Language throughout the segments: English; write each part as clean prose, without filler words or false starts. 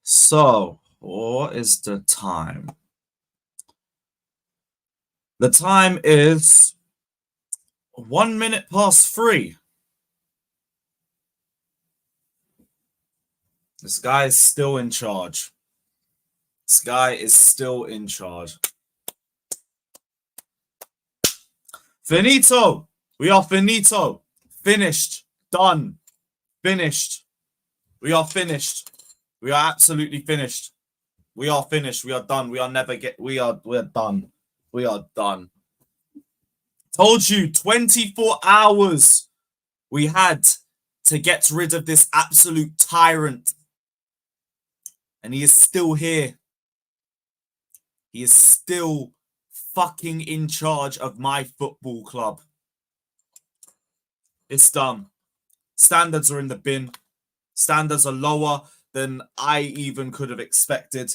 So, what is the time? The time is 1 minute past 3. This guy is still in charge. This guy is still in charge. Finito. We are finito. Finished. Done. Finished. We are finished. We are absolutely finished. We are finished. We are done. We are done. We are done. Told you 24 hours we had to get rid of this absolute tyrant. And he is still here. He is still fucking in charge of my football club. It's done. Standards are in the bin. Standards are lower than I even could have expected.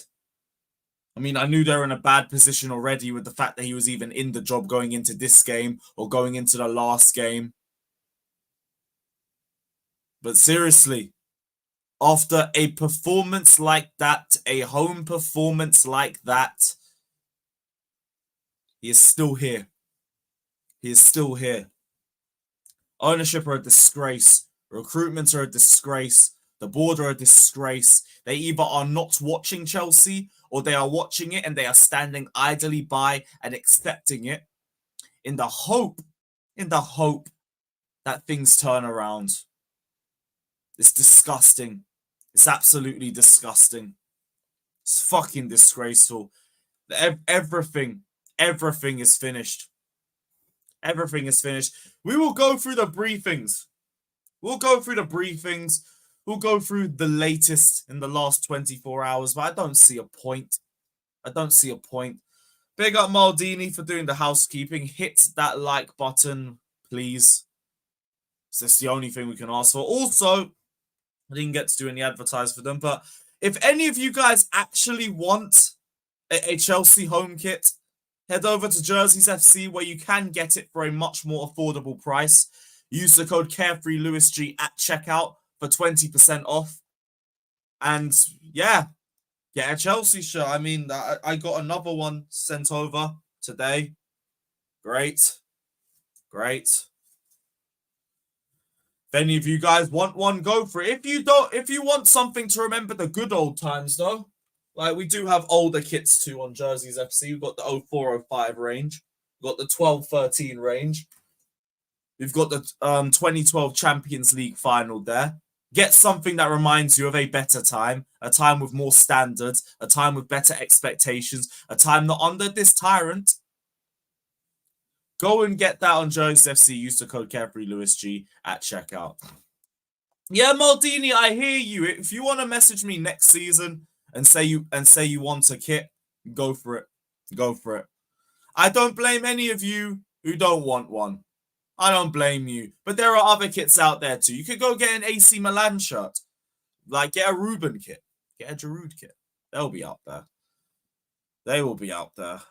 I mean, I knew they were in a bad position already with the fact that he was even in the job going into this game or going into the last game. But seriously, after a performance like that, a home performance like that, he is still here. He is still here. Ownership are a disgrace. Recruitments are a disgrace. The board are a disgrace. They either are not watching Chelsea or they are watching it and they are standing idly by and accepting it in the hope that things turn around. It's disgusting. It's absolutely disgusting. It's fucking disgraceful. Everything is finished. Everything is finished. We will go through the briefings. We'll go through the latest in the last 24 hours, but I don't see a point. Big up Maldini for doing the housekeeping. Hit that like button, please. That's the only thing we can ask for. Also, I didn't get to do any advertise for them, but if any of you guys actually want a Chelsea home kit, head over to Jerseys FC where you can get it for a much more affordable price. Use the code CarefreeLewisG at checkout for 20% off. And yeah, get a Chelsea shirt. I mean, I got another one sent over today. Great. If any of you guys want one, go for it. If you want something to remember the good old times, though, like we do have older kits too on Jerseys FC. We've got the 0405 range. We've got the 1213 range. We've got the 2012 Champions League final there. Get something that reminds you of a better time, a time with more standards, a time with better expectations, a time not under this tyrant. Go and get that on Jerseys FC. Use the code CarefreeLewisG at checkout. Yeah, Maldini, I hear you. If you want to message me next season and say you want a kit, go for it. Go for it. I don't blame any of you who don't want one. I don't blame you. But there are other kits out there too. You could go get an AC Milan shirt. Like, get a Ruben kit. Get a Giroud kit. They'll be out there. They will be out there.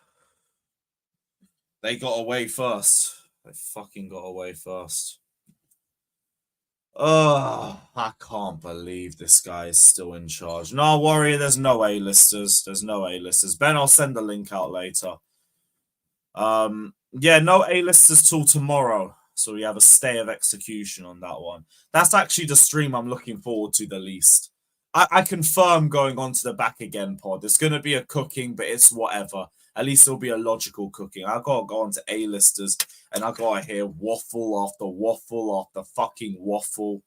They got away first. They fucking got away first. Oh, I can't believe this guy is still in charge. No, Warrior, there's no A-listers. There's no A-listers. Ben, I'll send the link out later. Yeah, no A-listers till tomorrow. So we have a stay of execution on that one. That's actually the stream I'm looking forward to the least. I confirm going on to the back again pod. It's going to be a cooking, but it's whatever. At least it'll be a logical cooking. I got to go on to A-listers and I got to hear waffle after waffle after fucking waffle.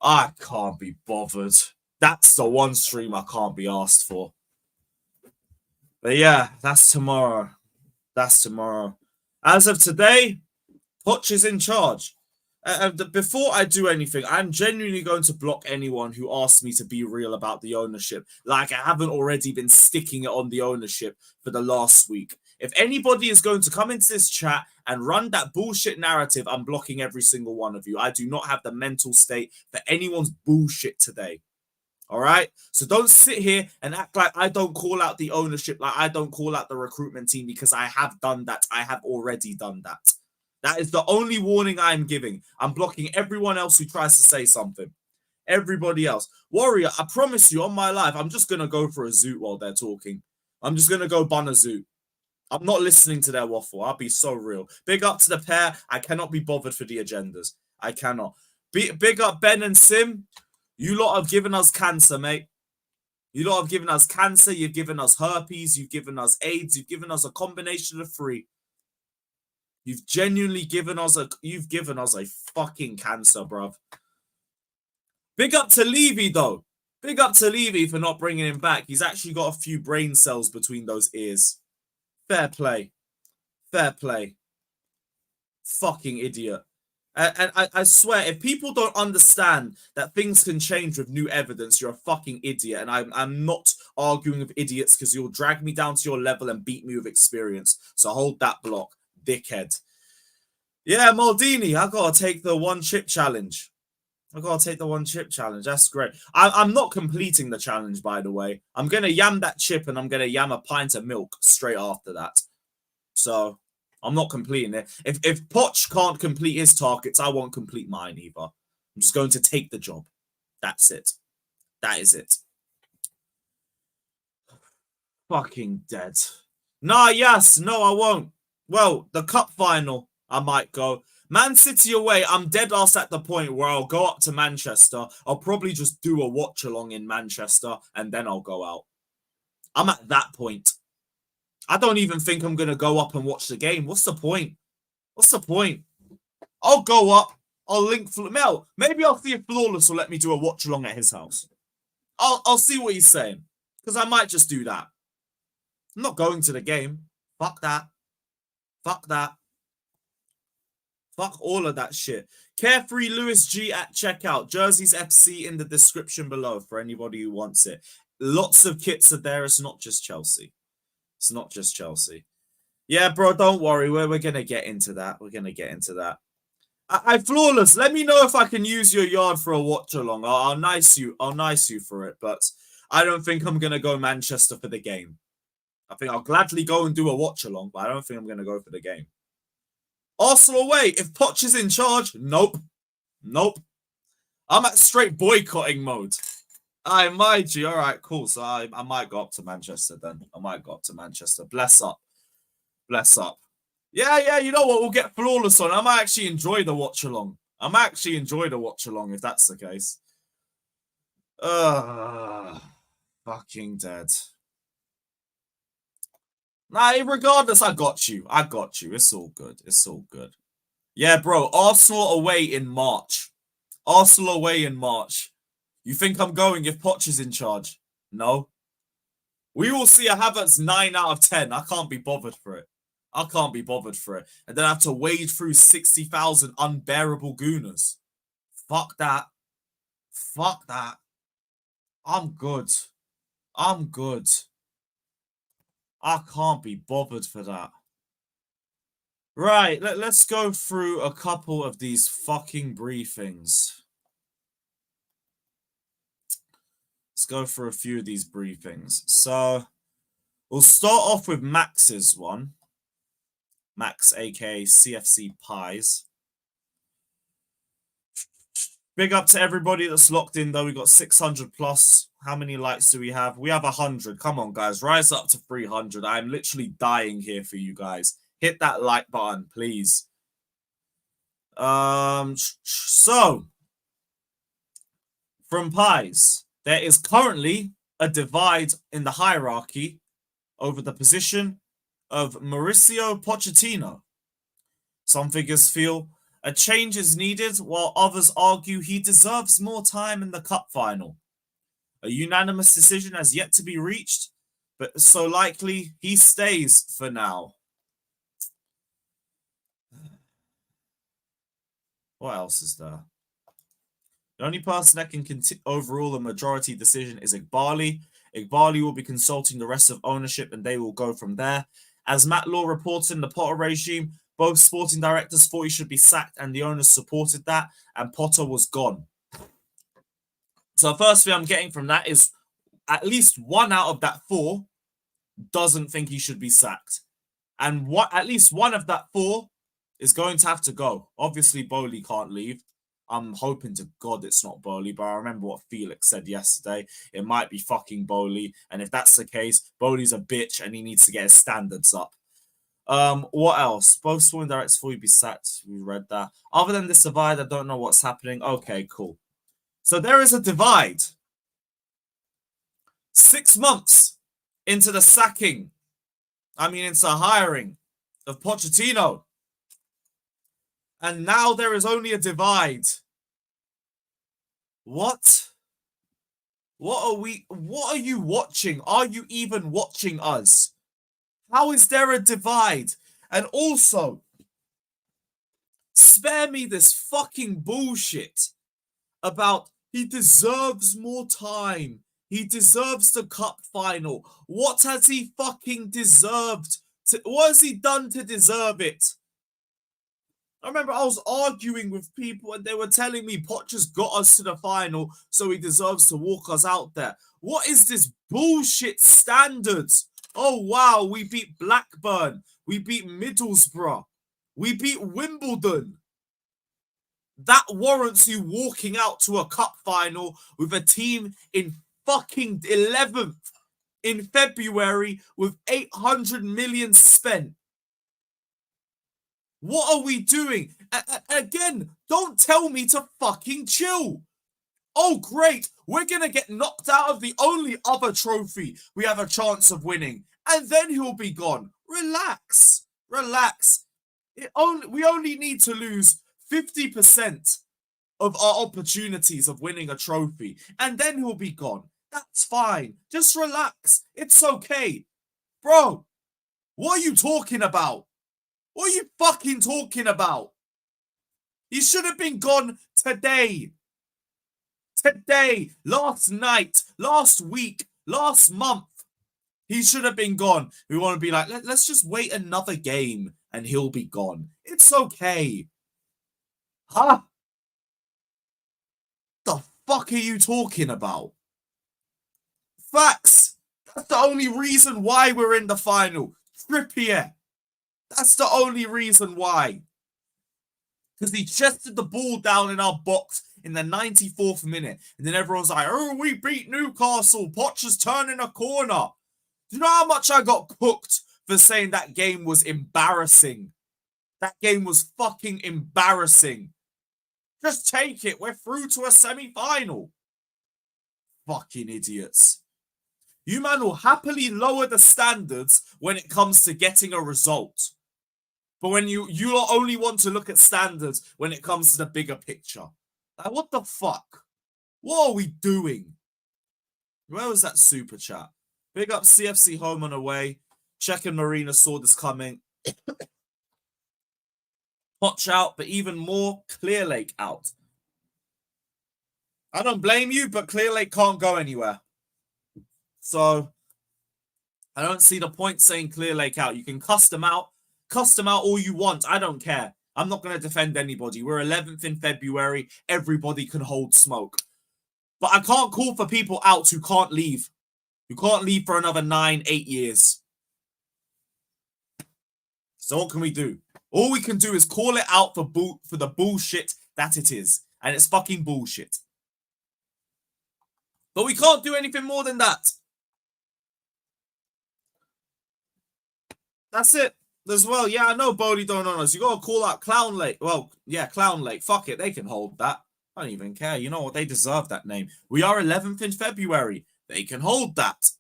I can't be bothered. That's the one stream I can't be asked for. But yeah, that's tomorrow. That's tomorrow. As of today, Poch is in charge. Before I do anything, I'm genuinely going to block anyone who asks me to be real about the ownership. Like, I haven't already been sticking it on the ownership for the last week. If anybody is going to come into this chat and run that bullshit narrative, I'm blocking every single one of you. I do not have the mental state for anyone's bullshit today. All right? So don't sit here and act like I don't call out the ownership, like I don't call out the recruitment team, because I have done that. I have already done that. That is the only warning I'm giving. I'm blocking everyone else who tries to say something. Everybody else. Warrior, I promise you on my life, I'm just going to go for a zoot while they're talking. I'm just going to go bun a zoot. I'm not listening to their waffle. I'll be so real. Big up to the pair. I cannot be bothered for the agendas. I cannot. Big up Ben and Sim. You lot have given us cancer, mate. You lot have given us cancer. You've given us herpes. You've given us AIDS. You've given us a combination of three. You've genuinely given us a fucking cancer, bruv. Big up to Levy, though. Big up to Levy for not bringing him back. He's actually got a few brain cells between those ears. Fair play. Fair play. Fucking idiot. And I swear, if people don't understand that things can change with new evidence, you're a fucking idiot. And I'm not arguing with idiots because you'll drag me down to your level and beat me with experience. So hold that block, dickhead. Yeah, Maldini, I gotta take the one chip challenge. That's great. I'm not completing the challenge, by the way. I'm gonna yam that chip and I'm gonna yam a pint of milk straight after that. So I'm not completing it. If Poch can't complete his targets, I won't complete mine either. I'm just going to take the job. That's it. That is it. Fucking dead. Nah, yes. No, I won't. Well, the cup final, I might go. Man City away, I'm dead ass at the point where I'll go up to Manchester. I'll probably just do a watch along in Manchester and then I'll go out. I'm at that point. I don't even think I'm going to go up and watch the game. What's the point? What's the point? I'll go up. I'll link Mel. Maybe I'll see if Flawless will let me do a watch along at his house. I'll see what he's saying. Because I might just do that. I'm not going to the game. Fuck that. Fuck that. Fuck all of that shit. Carefree Lewis G at checkout. Jerseys FC in the description below for anybody who wants it. Lots of kits are there. It's not just Chelsea. It's not just Chelsea. Yeah, bro, don't worry. We're going to get into that. We're going to get into that. I Flawless, let me know if I can use your yard for a watch along. I'll nice you for it, but I don't think I'm going to go Manchester for the game. I think I'll gladly go and do a watch along, but I don't think I'm going to go for the game. Arsenal away. If Poch is in charge, nope. Nope. I'm at straight boycotting mode. I might you. All right, cool. So I might go up to Manchester then. I might go up to Manchester. Bless up. Bless up. Yeah, you know what? We'll get Flawless on. I might actually enjoy the watch along. I might actually enjoy the watch along if that's the case. Fucking dead. Nah, regardless, I got you. I got you. It's all good. It's all good. Yeah, bro. Arsenal away in March. Arsenal away in March. You think I'm going if Poch is in charge? No. We will see a Havertz 9 out of 10. I can't be bothered for it. I can't be bothered for it. And then I have to wade through 60,000 unbearable gooners. Fuck that. Fuck that. I'm good. I'm good. I can't be bothered for that. Right, let's go through a couple of these fucking briefings. Let's go through a few of these briefings. So, we'll start off with Max's one. Max, aka CFC Pies. Big up to everybody that's locked in, though. We got 600 plus. How many likes do we have? We have 100. Come on, guys. Rise up to 300. I'm literally dying here for you guys. Hit that like button, please. So, from Pies, there is currently a divide in the hierarchy over the position of Mauricio Pochettino. Some figures feel a change is needed, while others argue he deserves more time in the cup final. A unanimous decision has yet to be reached, but so likely he stays for now. What else is there? The only person that can overrule a majority decision is Igbali. Igbali will be consulting the rest of ownership and they will go from there. As Matt Law reports in the Potter regime, both sporting directors thought he should be sacked and the owners supported that, and Potter was gone. So the first thing I'm getting from that is at least 1 out of that 4 doesn't think he should be sacked. And at least 1 of that 4 is going to have to go. Obviously, Bowley can't leave. I'm hoping to God it's not Bowley, but I remember what Felix said yesterday. It might be fucking Bowley. And if that's the case, Bowley's a bitch and he needs to get his standards up. What else? Both sporting directors thought he'd be sacked. We read that. Other than this divide, I don't know what's happening. Okay, cool. So there is a divide. 6 months into the sacking. Into hiring of Pochettino. And now there is only a divide. What? What are you watching? Are you even watching us? How is there a divide? And also, spare me this fucking bullshit about he deserves more time. He deserves the cup final. What has he fucking deserved? What has he done to deserve it? I remember I was arguing with people and they were telling me Poch has got us to the final, so he deserves to walk us out there. What is this bullshit standards? Oh, wow, we beat Blackburn. We beat Middlesbrough. We beat Wimbledon. That warrants you walking out to a cup final with a team in fucking 11th in February with 800 million spent. What are we doing? Again, don't tell me to fucking chill. Oh, great. We're going to get knocked out of the only other trophy we have a chance of winning. And then he'll be gone. Relax. Relax. We only need to lose 50% of our opportunities of winning a trophy. And then he'll be gone. That's fine. Just relax. It's okay. Bro, what are you talking about? What are you fucking talking about? He should have been gone today. Today, last night, last week, last month. He should have been gone. We want to be like, let's just wait another game and he'll be gone. It's okay. Huh? The fuck are you talking about? Facts. That's the only reason why we're in the final. Trippier. That's the only reason why. Because he chested the ball down in our box in the 94th minute. And then everyone's like, oh, we beat Newcastle. Poch is turning a corner. Do you know how much I got cooked for saying that game was embarrassing? That game was fucking embarrassing. Just take it. We're through to a semi-final. Fucking idiots. You man will happily lower the standards when it comes to getting a result. But when you only want to look at standards when it comes to the bigger picture. Like, what the fuck? What are we doing? Where was that super chat? Big up CFC home and away. Czech and Marina saw this coming. Poch out, but even more, Clear Lake out. I don't blame you, but Clear Lake can't go anywhere. So, I don't see the point saying Clear Lake out. You can cuss them out all you want. I don't care. I'm not going to defend anybody. We're 11th in February. Everybody can hold smoke. But I can't call for people out who can't leave. You can't leave for another 9, 8 years. So what can we do? All we can do is call it out for the bullshit that it is. And it's fucking bullshit. But we can't do anything more than that. That's it. As well, yeah, I know Bodie don't know us. You got to call out Clown Lake. Well, yeah, Clown Lake. Fuck it. They can hold that. I don't even care. You know what? They deserve that name. We are 11th in February. They can hold that.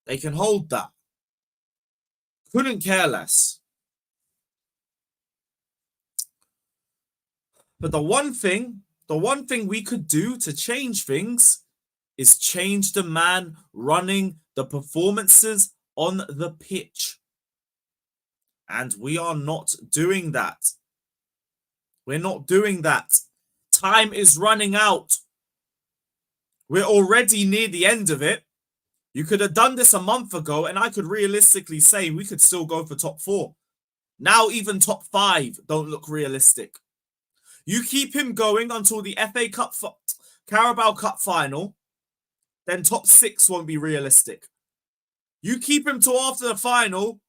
They can hold that. Couldn't care less. But the one thing we could do to change things is change the man running the performances on the pitch. And we are not doing that. We're not doing that. Time is running out. We're already near the end of it. You could have done this a month ago, and I could realistically say we could still go for top 4. Now even top 5 don't look realistic. You keep him going until the FA Cup, Carabao Cup final, then top 6 won't be realistic. You keep him till after the final,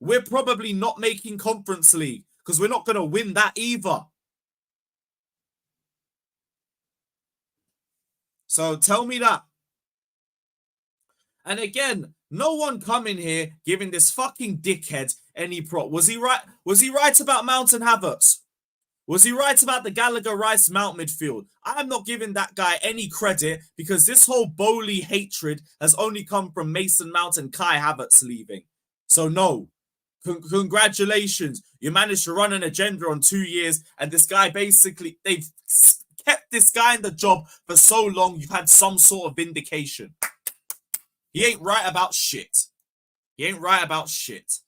we're probably not making Conference League because we're not going to win that either. So tell me that. And again, no one coming here giving this fucking dickhead any prop. Was he right? Was he right about Mount and Havertz? Was he right about the Gallagher-Rice Mount midfield? I'm not giving that guy any credit because this whole Bowley hatred has only come from Mason Mount and Kai Havertz leaving. So no. Congratulations. You managed to run an agenda on 2 years and this guy basically, they've kept this guy in the job for so long, you've had some sort of vindication. He ain't right about shit. He ain't right about shit.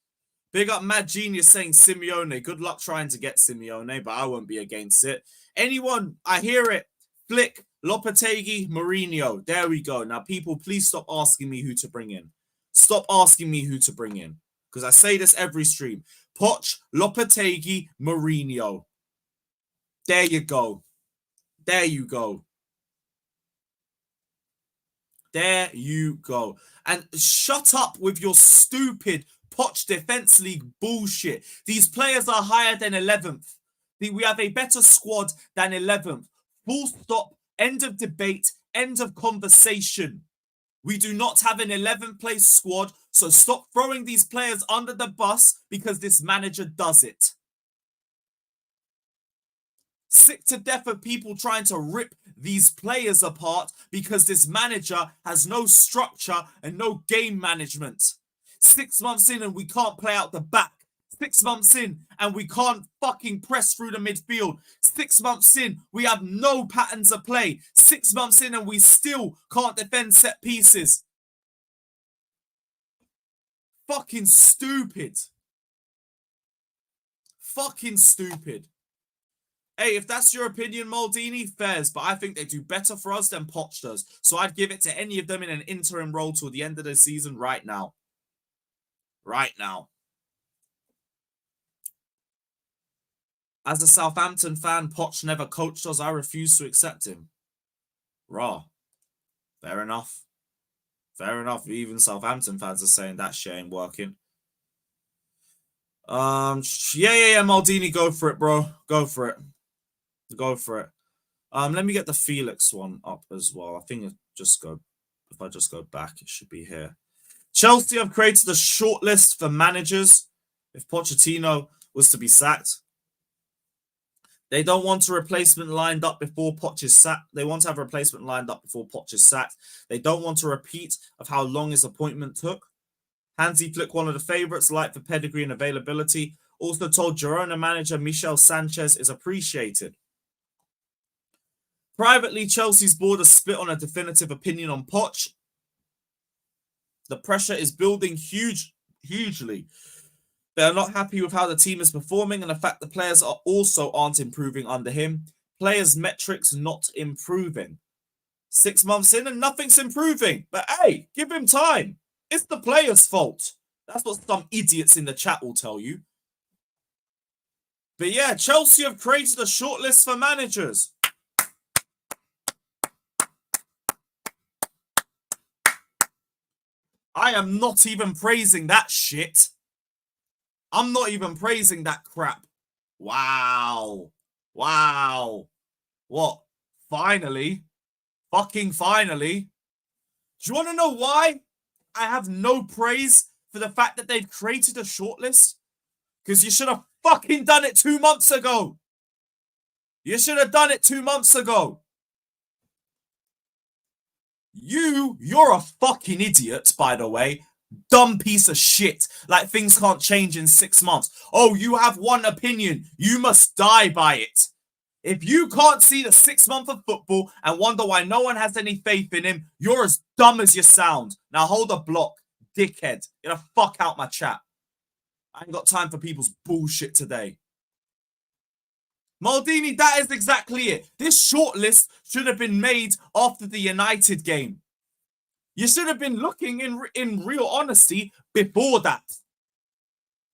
Big up Mad Genius saying Simeone. Good luck trying to get Simeone, but I won't be against it. Anyone, I hear it. Flick, Lopetegui, Mourinho. There we go. Now, people, please stop asking me who to bring in. Stop asking me who to bring in. Because I say this every stream. Poch, Lopetegui, Mourinho. There you go. There you go. There you go. And shut up with your stupid Poch Defense League bullshit. These players are higher than 11th. We have a better squad than 11th. Full stop. End of debate. End of conversation. We do not have an 11th place squad. So stop throwing these players under the bus because this manager does it. Sick to death of people trying to rip these players apart because this manager has no structure and no game management. 6 months in and we can't play out the back. 6 months in and we can't fucking press through the midfield. 6 months in, we have no patterns of play. 6 months in and we still can't defend set pieces. Fucking stupid. Fucking stupid. Hey, if that's your opinion, Maldini, fairs, but I think they do better for us than Poch does. So I'd give it to any of them in an interim role till the end of the season right now. Right now. As a Southampton fan, Poch never coached us. I refuse to accept him. Raw. Fair enough. Fair enough. Even Southampton fans are saying that shit ain't working. Yeah, Maldini, go for it, bro. Go for it. Go for it. Let me get the Felix one up as well. I think if I just go back, it should be here. Chelsea have created a shortlist for managers if Pochettino was to be sacked. They don't want a replacement lined up before Poch is sacked. They want to have a replacement lined up before Poch is sacked. They don't want a repeat of how long his appointment took. Hansi Flick, one of the favourites, light for pedigree and availability, also told Girona manager Michel Sanchez is appreciated. Privately, Chelsea's board has split on a definitive opinion on Poch. The pressure is building hugely. They are not happy with how the team is performing and the fact the players aren't improving under him. Players' metrics not improving. 6 months in and nothing's improving. But hey, give him time. It's the players' fault. That's what some idiots in the chat will tell you. But yeah, Chelsea have created a shortlist for managers. I am not even praising that shit. I'm not even praising that crap. Wow. Wow. What? Finally? Fucking finally? Do you want to know why I have no praise for the fact that they've created a shortlist? Because you should have fucking done it 2 months ago. You should have done it 2 months ago. You're a fucking idiot, by the way. Dumb piece of shit. Like things can't change in 6 months. Oh, you have one opinion. You must die by it. If you can't see the 6 months of football and wonder why no one has any faith in him, you're as dumb as you sound. Now hold a block, dickhead. Get the fuck out my chat. I ain't got time for people's bullshit today. Maldini, that is exactly it. This shortlist should have been made after the United game. You should have been looking in real honesty before that.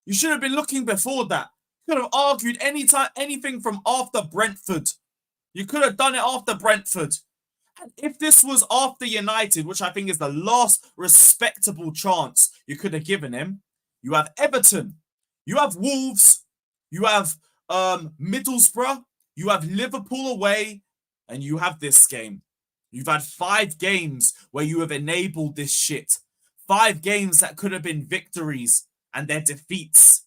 You should have been looking before that. You could have argued anything from after Brentford. You could have done it after Brentford. And if this was after United, which I think is the last respectable chance you could have given him, you have Everton, you have Wolves, you have Middlesbrough, you have Liverpool away, and you have this game. You've had 5 games where you have enabled this shit. 5 games that could have been victories and they're defeats.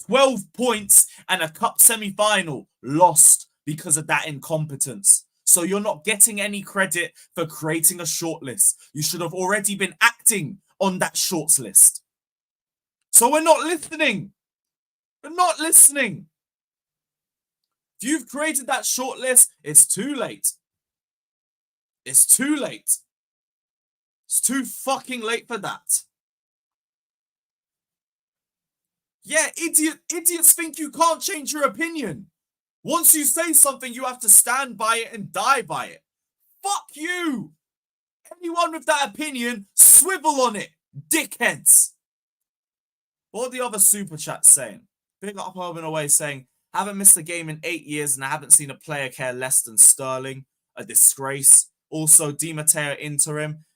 12 points and a cup semi-final lost because of that incompetence. So you're not getting any credit for creating a shortlist. You should have already been acting on that shortlist. So we're not listening. We're not listening. If you've created that shortlist, it's too late. It's too late. It's too fucking late for that. Yeah, idiots think you can't change your opinion. Once you say something, you have to stand by it and die by it. Fuck you. Anyone with that opinion, swivel on it, dickheads. What are the other super chats saying? Big up home and away saying, haven't missed a game in 8 years and I haven't seen a player care less than Sterling. A disgrace. Also, Di Matteo interim.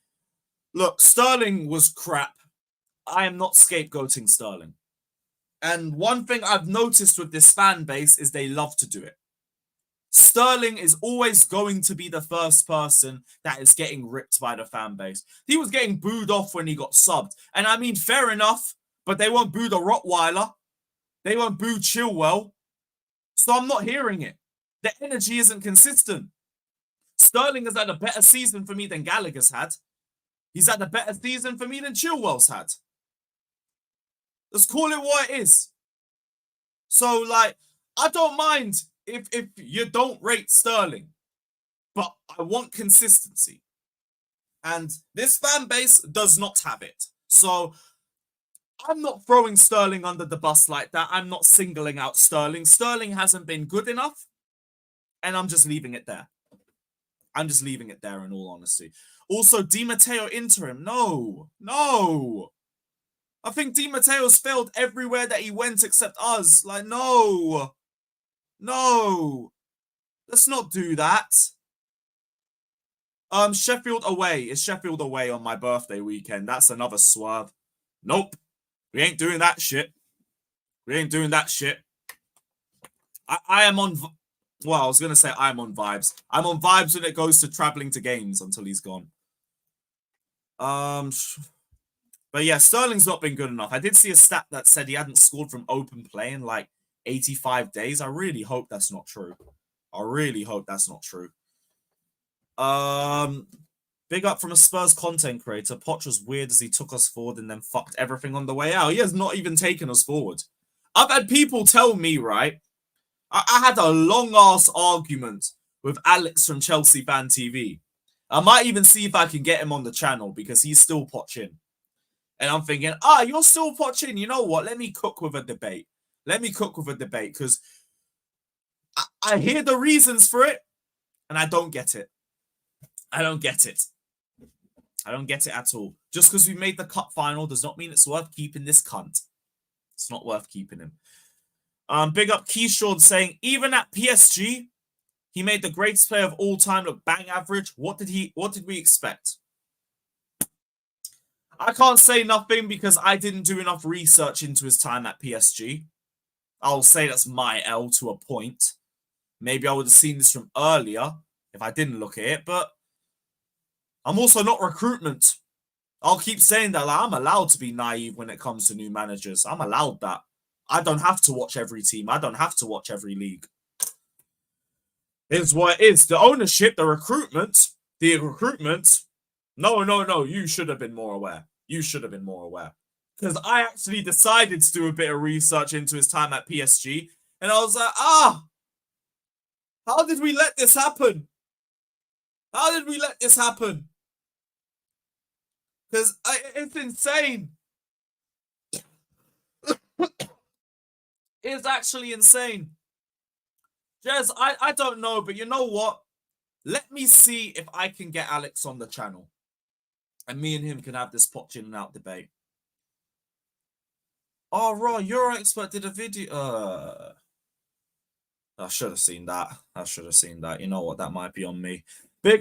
Look, Sterling was crap. I am not scapegoating Sterling. And one thing I've noticed with this fan base is they love to do it. Sterling is always going to be the first person that is getting ripped by the fan base. He was getting booed off when he got subbed. And I mean, fair enough, but they won't boo the Rottweiler. They won't boo Chilwell. So I'm not hearing it. The energy isn't consistent. Sterling has had a better season for me than Gallagher's had. He's had a better season for me than Chilwell's had. Let's call it what it is. So, like, I don't mind if you don't rate Sterling, but I want consistency. And this fan base does not have it. So I'm not throwing Sterling under the bus like that. I'm not singling out Sterling. Sterling hasn't been good enough, and I'm just leaving it there. I'm just leaving it there in all honesty. Also, Di Matteo interim. No. I think Di Matteo's failed everywhere that he went except us. Like, no. Let's not do that. Sheffield away. Is Sheffield away on my birthday weekend? That's another swerve. Nope. We ain't doing that shit. I am on... Well, I was going to say I'm on vibes. I'm on vibes when it goes to traveling to games until he's gone. But yeah, Sterling's not been good enough. I did see a stat that said he hadn't scored from open play in like 85 days. I really hope that's not true. Big up from a Spurs content creator. Poch was weird as he took us forward and then fucked everything on the way out. He has not even taken us forward. I've had people tell me, right? I had a long-ass argument with Alex from Chelsea Fan TV. I might even see if I can get him on the channel because he's still Poching. And I'm thinking, you're still Poching. You know what? Let me cook with a debate. Because I hear the reasons for it and I don't get it. I don't get it at all. Just because we made the cup final does not mean it's worth keeping this cunt. It's not worth keeping him. Big up Keyshawn saying, even at PSG, he made the greatest player of all time look bang average. What did we expect? I can't say nothing because I didn't do enough research into his time at PSG. I'll say that's my L to a point. Maybe I would have seen this from earlier if I didn't look at it, but I'm also not recruitment. I'll keep saying that. Like, I'm allowed to be naive when it comes to new managers. I'm allowed that. I don't have to watch every team. I don't have to watch every league. It's what it is. The ownership, the recruitment. No. You should have been more aware. Because I actually decided to do a bit of research into his time at PSG. And I was like, how did we let this happen? Because it's insane. It's actually insane. Jez, I don't know, but you know what? Let me see if I can get Alex on the channel. And me and him can have this Poch in and out debate. Oh, Raw, your expert did a video. I should have seen that. You know what? That might be on me.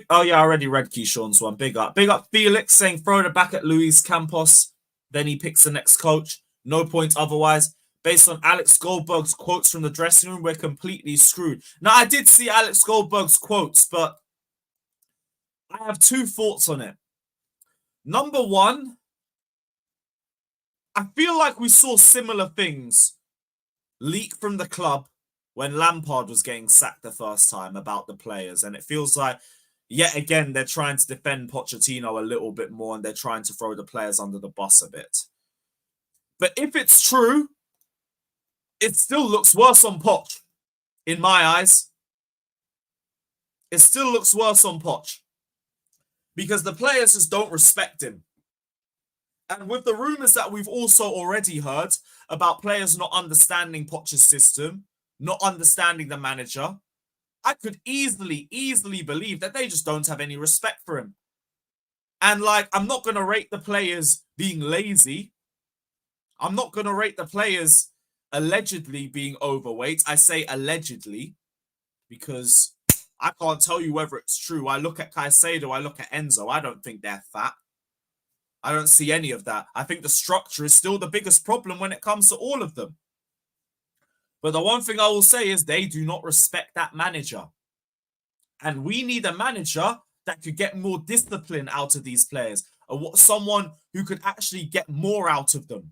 Oh, yeah, I already read Keyshawn's one. Big up Felix saying throw it back at Luis Campos. Then he picks the next coach. No points otherwise. Based on Alex Goldberg's quotes from the dressing room, we're completely screwed. Now, I did see Alex Goldberg's quotes, but I have two thoughts on it. Number one, I feel like we saw similar things leak from the club when Lampard was getting sacked the first time about the players. And it feels like, yet again, they're trying to defend Pochettino a little bit more and they're trying to throw the players under the bus a bit. But if it's true, it still looks worse on Poch, in my eyes. It still looks worse on Poch. Because the players just don't respect him. And with the rumours that we've also already heard about players not understanding Poch's system, not understanding the manager, I could easily believe that they just don't have any respect for him. And like, I'm not going to rate the players being lazy. I'm not going to rate the players allegedly being overweight. I say allegedly because I can't tell you whether it's true. I look at Caicedo, I look at Enzo. I don't think they're fat. I don't see any of that. I think the structure is still the biggest problem when it comes to all of them. But the one thing I will say is they do not respect that manager. And we need a manager that could get more discipline out of these players, or someone who could actually get more out of them.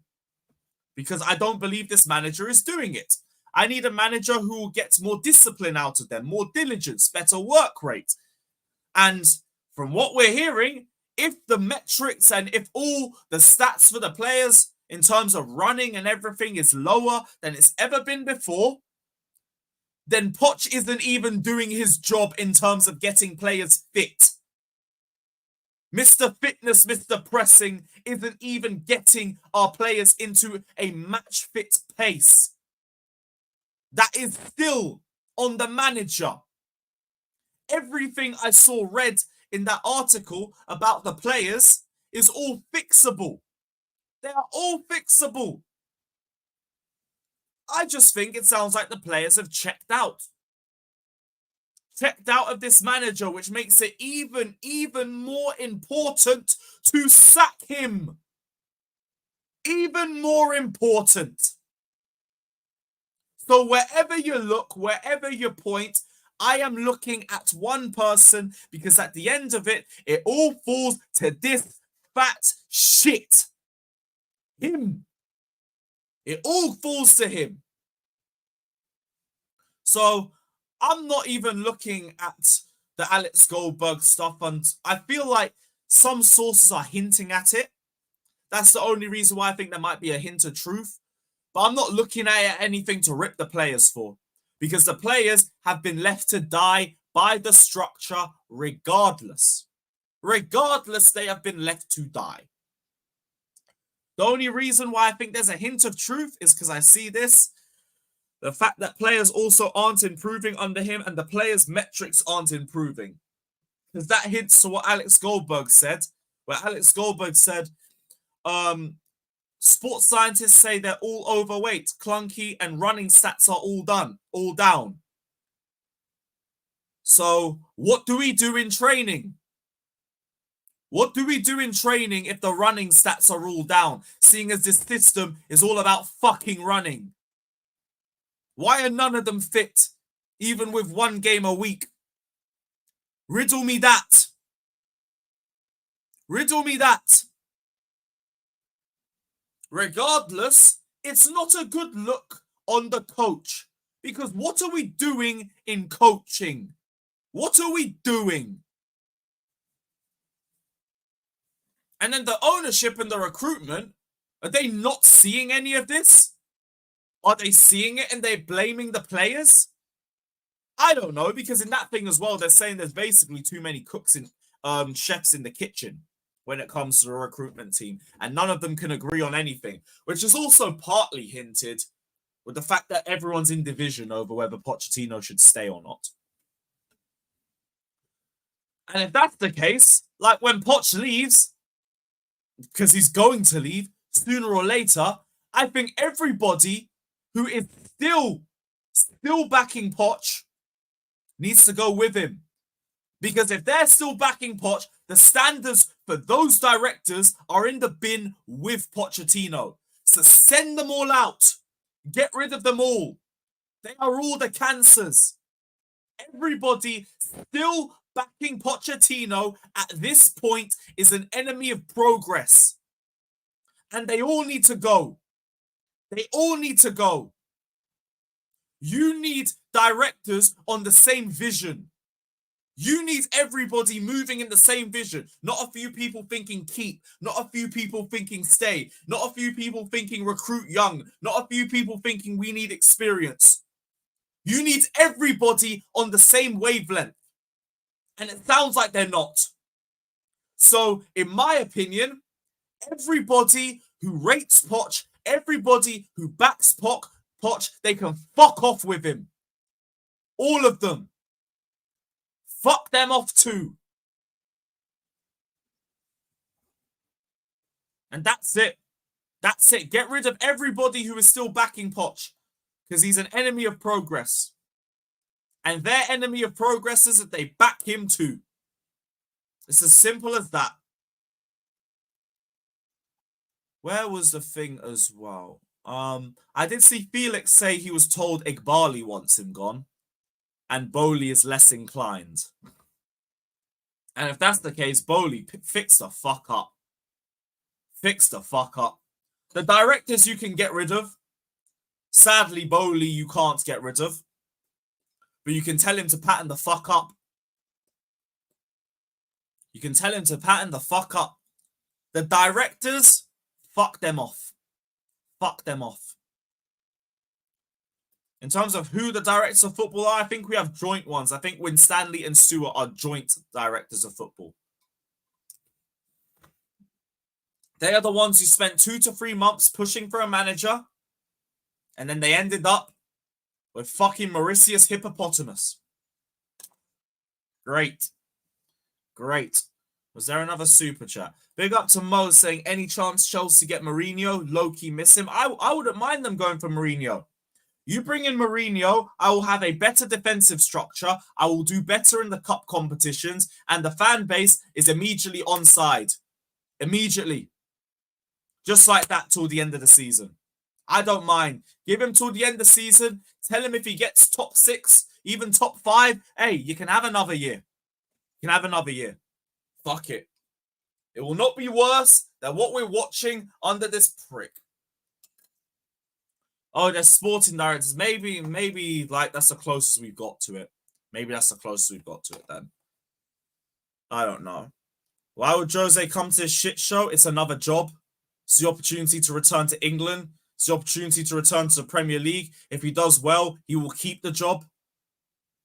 Because I don't believe this manager is doing it. I need a manager who gets more discipline out of them, more diligence, better work rate. And from what we're hearing, if the metrics and if all the stats for the players in terms of running and everything is lower than it's ever been before, then Poch isn't even doing his job in terms of getting players fit. Mr. Fitness, Mr. Pressing isn't even getting our players into a match fit pace. That is still on the manager. Everything I saw read in that article about the players is all fixable. They are all fixable. I just think it sounds like the players have checked out. Checked out of this manager, which makes it even more important to sack him. Even more important. So wherever you look, wherever you point, I am looking at one person, because at the end of it, it all falls to this fat shit. Him. It all falls to him. So I'm not even looking at the Alex Goldberg stuff, and I feel like some sources are hinting at it. That's the only reason why I think there might be a hint of truth. But I'm not looking at anything to rip the players for, because the players have been left to die by the structure regardless. Regardless, they have been left to die. The only reason why I think there's a hint of truth is because I see this. The fact that players also aren't improving under him and the players' metrics aren't improving. Because that hints to what Alex Goldberg said, where Alex Goldberg said, sports scientists say they're all overweight, clunky, and running stats are all down. So what do we do in training? What do we do in training if the running stats are all down, seeing as this system is all about fucking running? Why are none of them fit, even with one game a week? Riddle me that. Riddle me that. Regardless, it's not a good look on the coach. Because what are we doing in coaching? What are we doing? And then the ownership and the recruitment, are they not seeing any of this? Are they seeing it and they're blaming the players? I don't know, because in that thing as well, they're saying there's basically too many cooks and chefs in the kitchen when it comes to the recruitment team, and none of them can agree on anything, which is also partly hinted with the fact that everyone's in division over whether Pochettino should stay or not. And if that's the case, like when Poch leaves, because he's going to leave sooner or later, I think everybody who is still backing Poch needs to go with him. Because if they're still backing Poch, the standards for those directors are in the bin with Pochettino. So send them all out. Get rid of them all. They are all the cancers. Everybody still backing Pochettino at this point is an enemy of progress. And they all need to go. They all need to go. You need directors on the same vision. You need everybody moving in the same vision. Not a few people thinking keep. Not a few people thinking stay. Not a few people thinking recruit young. Not a few people thinking we need experience. You need everybody on the same wavelength. And it sounds like they're not. So, in my opinion, everybody who rates Poch, everybody who backs Poch, they can fuck off with him. All of them. Fuck them off too. And that's it. That's it. Get rid of everybody who is still backing Poch, because he's an enemy of progress. And their enemy of progress is that they back him too. It's as simple as that. Where was the thing as well? I did see Felix say he was told Igbali wants him gone. and Bowley is less inclined. And if that's the case, Bowley, fix the fuck up. Fix the fuck up. The directors you can get rid of. Sadly, Bowley you can't get rid of. But you can tell him to pattern the fuck up. You can tell him to pattern the fuck up. The directors, fuck them off. Fuck them off. In terms of who the directors of football are, I think we have joint ones. I think Winstanley and Stewart are joint directors of football. They are the ones who spent 2 to 3 months pushing for a manager, and then they ended up with fucking Mauritius Hippopotamus. Great. Great. Was there another super chat? Big up to Mo saying, any chance Chelsea get Mourinho? Low-key miss him. I wouldn't mind them going for Mourinho. You bring in Mourinho, I will have a better defensive structure. I will do better in the cup competitions, and the fan base is immediately on side. Immediately. Just like that till the end of the season. I don't mind. Give him till the end of the season. Tell him if he gets top 6, even top 5, hey, you can have another year. You can have another year. Fuck it. It will not be worse than what we're watching under this prick. Oh, there's sporting directors. Maybe like that's the closest we've got to it. Maybe that's the closest we've got to it then. I don't know. Why would Jose come to this shit show? It's another job. It's the opportunity to return to England. It's the opportunity to return to the Premier League. If he does well, he will keep the job.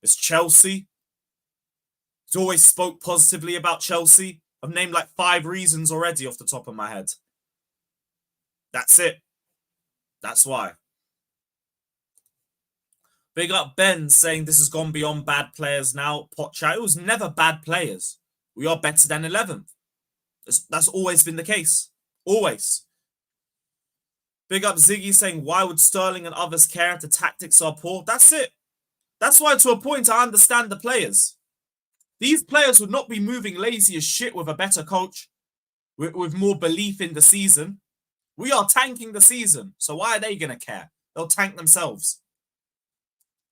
It's Chelsea. He's always spoke positively about Chelsea. I've named like 5 reasons already off the top of my head. That's it. That's why. Big up Ben saying this has gone beyond bad players now. Pochettino, it was never bad players. We are better than 11th. That's always been the case. Always. Big up Ziggy saying, why would Sterling and others care if the tactics are poor? That's it. That's why to a point I understand the players. These players would not be moving lazy as shit with a better coach, with more belief in the season. We are tanking the season, so why are they going to care? They'll tank themselves.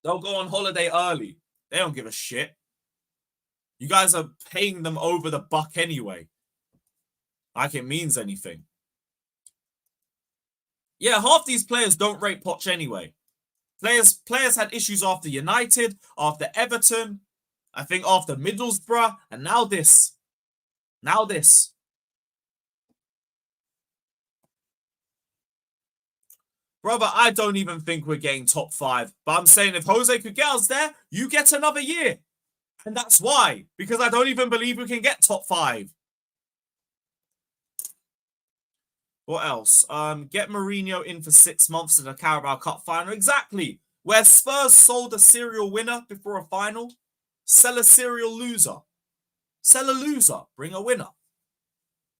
They'll go on holiday early. They don't give a shit. You guys are paying them over the buck anyway. Like it means anything. Yeah, half these players don't rate Poch anyway. Players had issues after United, after Everton, I think after Middlesbrough, and now this. Now this. Brother, I don't even think we're getting top 5. But I'm saying if Jose could get us there, you get another year. And that's why. Because I don't even believe we can get top 5. What else? Get Mourinho in for 6 months in the Carabao Cup final. Exactly. Where Spurs sold a serial winner before a final. Sell a serial loser. Sell a loser. Bring a winner.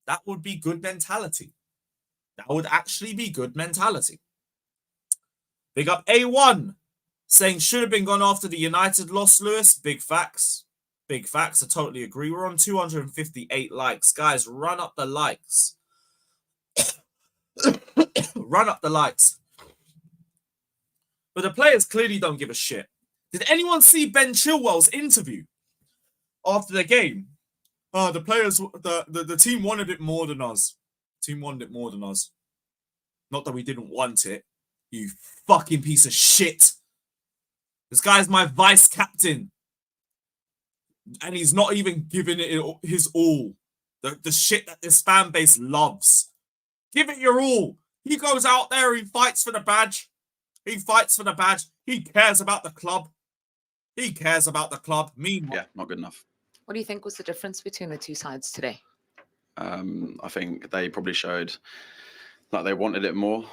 That would be good mentality. That would actually be good mentality. Big up A1. Saying should have been gone after the United loss, Lewis. Big facts. Big facts. I totally agree. We're on 258 likes. Guys, run up the likes. Run up the likes. But the players clearly don't give a shit. Did anyone see Ben Chilwell's interview after the game? Oh, the players, the team wanted it more than us. The team wanted it more than us. Not that we didn't want it. You fucking piece of shit. This guy's my vice captain. And he's not even giving it his all. The shit that this fan base loves. Give it your all. He goes out there, he fights for the badge. He fights for the badge. He cares about the club. He cares about the club. Meanwhile, yeah, not good enough. What do you think was the difference between the two sides today? I think they probably showed that they wanted it more.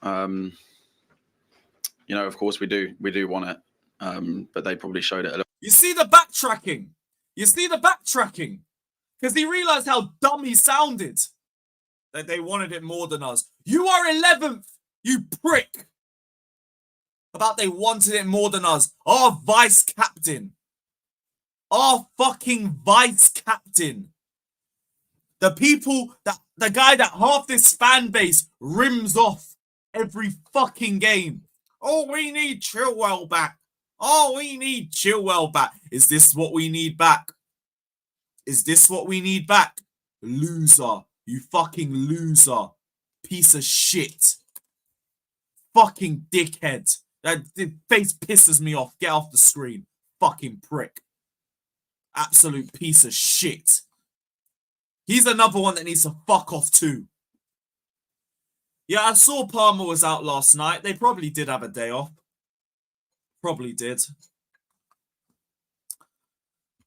You know, of course we do want it, but they probably showed it a little. You see the backtracking. You see the backtracking. Because he realized how dumb he sounded. That they wanted it more than us. You are 11th, you prick. About they wanted it more than us. Our vice captain. Our fucking vice captain. The guy that half this fan base rims off every fucking game. Oh, we need Chilwell back. Oh, we need Chilwell back. Is this what we need back? Is this what we need back? Loser. You fucking loser. Piece of shit. Fucking dickhead. That face pisses me off. Get off the screen. Fucking prick. Absolute piece of shit. He's another one that needs to fuck off too. Yeah, I saw Palmer was out last night. They probably did have a day off. Probably did.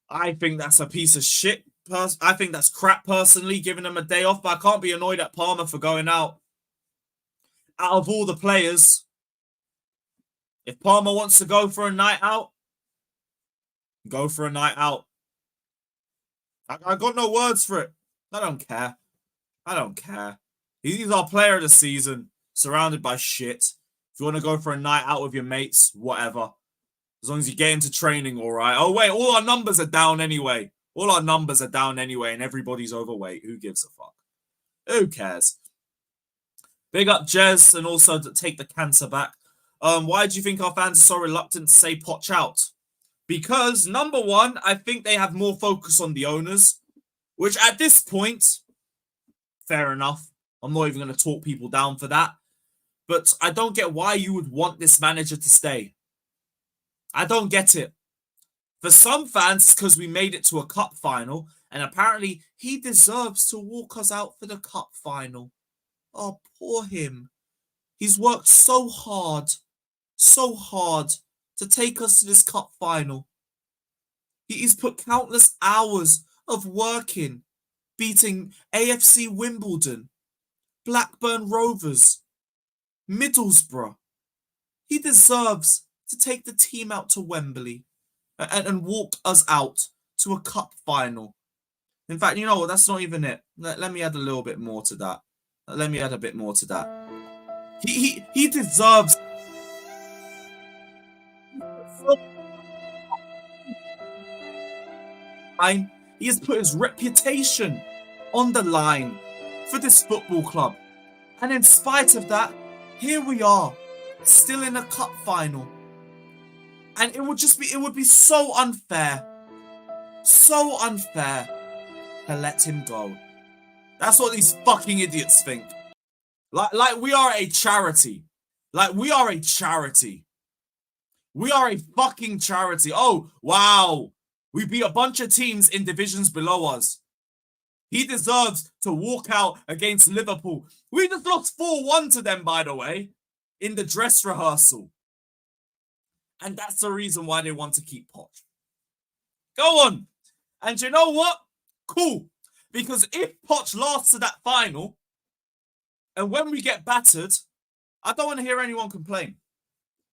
I think that's a piece of shit. I think that's crap personally, giving them a day off. But I can't be annoyed at Palmer for going out. Out of all the players, if Palmer wants to go for a night out, go for a night out. I got no words for it. I don't care. I don't care. He's our player of the season, surrounded by shit. If you want to go for a night out with your mates, whatever. As long as you get into training, all right. Oh, wait, all our numbers are down anyway. All our numbers are down anyway, and everybody's overweight. Who gives a fuck? Who cares? Big up Jez, and also to take the cancer back. Why do you think our fans are so reluctant to say Poch out? Because, number one, I think they have more focus on the owners, which at this point, fair enough. I'm not even going to talk people down for that. But I don't get why you would want this manager to stay. I don't get it. For some fans, it's because we made it to a cup final, and apparently he deserves to walk us out for the cup final. Oh, poor him. He's worked so hard to take us to this cup final. He's put countless hours of working, beating AFC Wimbledon, Blackburn Rovers, Middlesbrough. He deserves to take the team out to Wembley and walk us out to a cup final. In fact, you know what? That's not even it. Let me add a little bit more to that. Let me add a bit more to that. He deserves. He has put his reputation on the line for this football club. And in spite of that, here we are, still in a cup final. And it would be so unfair to let him go. That's what these fucking idiots think. Like we are a charity. Like we are a charity. We are a fucking charity. Oh, wow. We beat a bunch of teams in divisions below us. He deserves to walk out against Liverpool. We just lost 4-1 to them, by the way, in the dress rehearsal. And that's the reason why they want to keep Poch. Go on. And you know what? Cool. Because if Poch lasts to that final, and when we get battered, I don't want to hear anyone complain.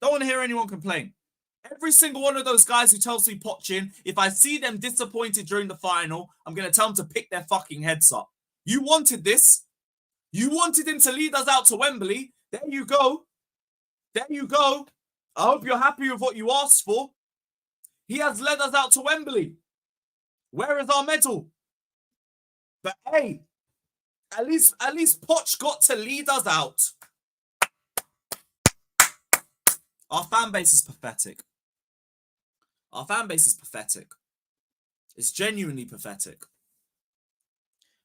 Don't want to hear anyone complain. Every single one of those guys who tells me Poch in, if I see them disappointed during the final, I'm going to tell them to pick their fucking heads up. You wanted this. You wanted him to lead us out to Wembley. There you go. There you go. I hope you're happy with what you asked for. He has led us out to Wembley. Where is our medal? But hey, at least Poch got to lead us out. Our fan base is pathetic. Our fan base is pathetic. It's genuinely pathetic.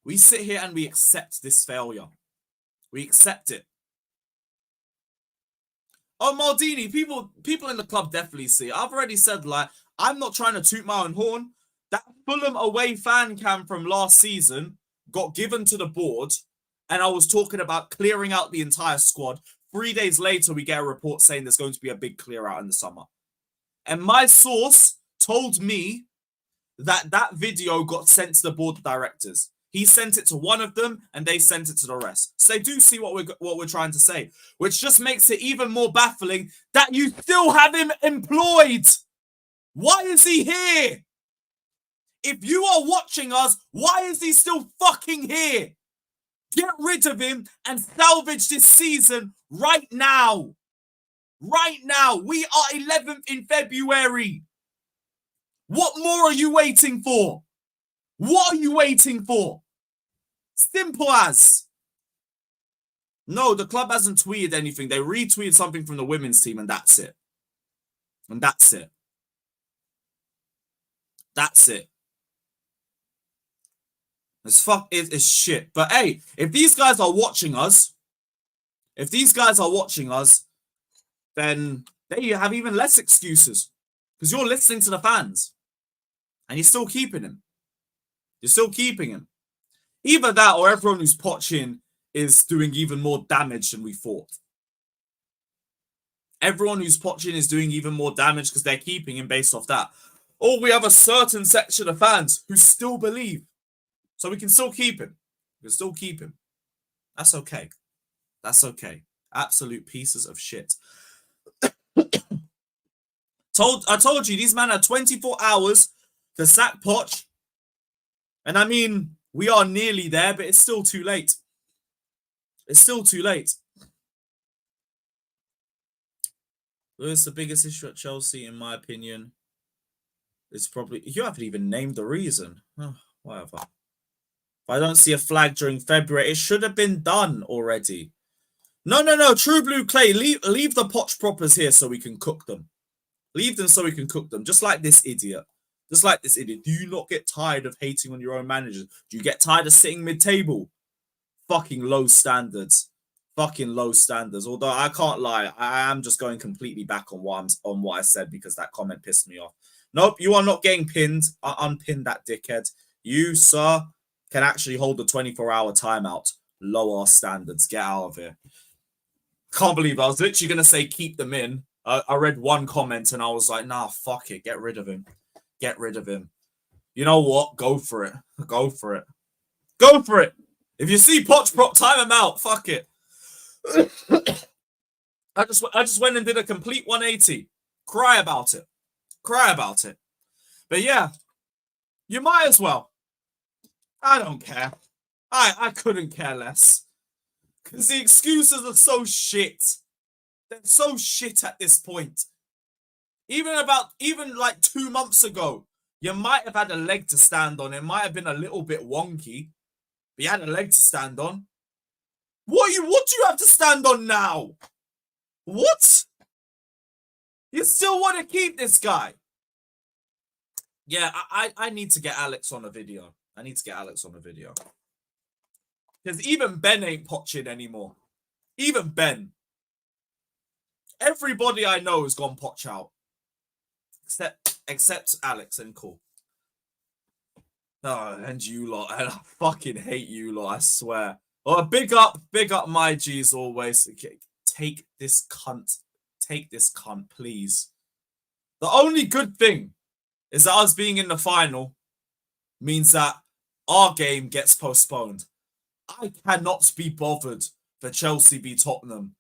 We sit here and we accept this failure. We accept it. Oh, Maldini, people in the club definitely see it. I've already said, like, I'm not trying to toot my own horn. That Fulham away fan cam from last season got given to the board, and I was talking about clearing out the entire squad. 3 days later, we get a report saying there's going to be a big clear out in the summer. And my source told me that that video got sent to the board of directors. He sent it to one of them, and they sent it to the rest. So they do see what we're trying to say, which just makes it even more baffling that you still have him employed. Why is he here? If you are watching us, why is he still fucking here? Get rid of him and salvage this season right now. Right now. We are 11th in February. What more are you waiting for? What are you waiting for? Simple as. No, the club hasn't tweeted anything. They retweeted something from the women's team and that's it. And that's it. That's it. It's shit. But hey, if these guys are watching us, then they have even less excuses. Because you're listening to the fans. And you're still keeping him. You're still keeping him. Either that or everyone who's Pochettino is doing even more damage than we thought. Everyone who's Pochettino is doing even more damage because they're keeping him based off that. Or we have a certain section of fans who still believe. So we can still keep him. We can still keep him. That's okay. That's okay. Absolute pieces of shit. I told you, these men had 24 hours to sack Poch. And I mean, we are nearly there, but it's still too late. It's still too late. It's the biggest issue at Chelsea, in my opinion. It's probably... You haven't even named the reason. Oh, whatever. If I don't see a flag during February, it should have been done already. No. True Blue Clay, leave the Poch proppers here so we can cook them. Leave them so we can cook them. Just like this idiot. Just like this idiot. Do you not get tired of hating on your own managers? Do you get tired of sitting mid-table? Fucking low standards. Fucking low standards. Although I can't lie, I am just going completely back on what I said because that comment pissed me off. Nope, you are not getting pinned. I unpinned that dickhead. You, sir, can actually hold the 24-hour timeout. Lower standards. Get out of here. Can't believe I was literally going to say keep them in. I read one comment and I was like, nah, fuck it. Get rid of him. Get rid of him. You know what? Go for it. Go for it. Go for it. If you see Poch prop, time him out. Fuck it. I just went and did a complete 180. Cry about it. Cry about it. But yeah, you might as well. I don't care. I couldn't care less. Because the excuses are so shit. They're so shit at this point. Even like 2 months ago, you might have had a leg to stand on. It might have been a little bit wonky, but you had a leg to stand on. What do you have to stand on now? What? You still want to keep this guy? Yeah, I need to get Alex on a video. I need to get Alex on a video. Because even Ben ain't Poching anymore. Even Ben. Everybody I know has gone Poch out. Except Alex and cool. Oh, and you lot. And I fucking hate you lot, I swear. Oh, big up my G's always. Take this cunt. Take this cunt, please. The only good thing is that us being in the final means that our game gets postponed. I cannot be bothered for Chelsea v Tottenham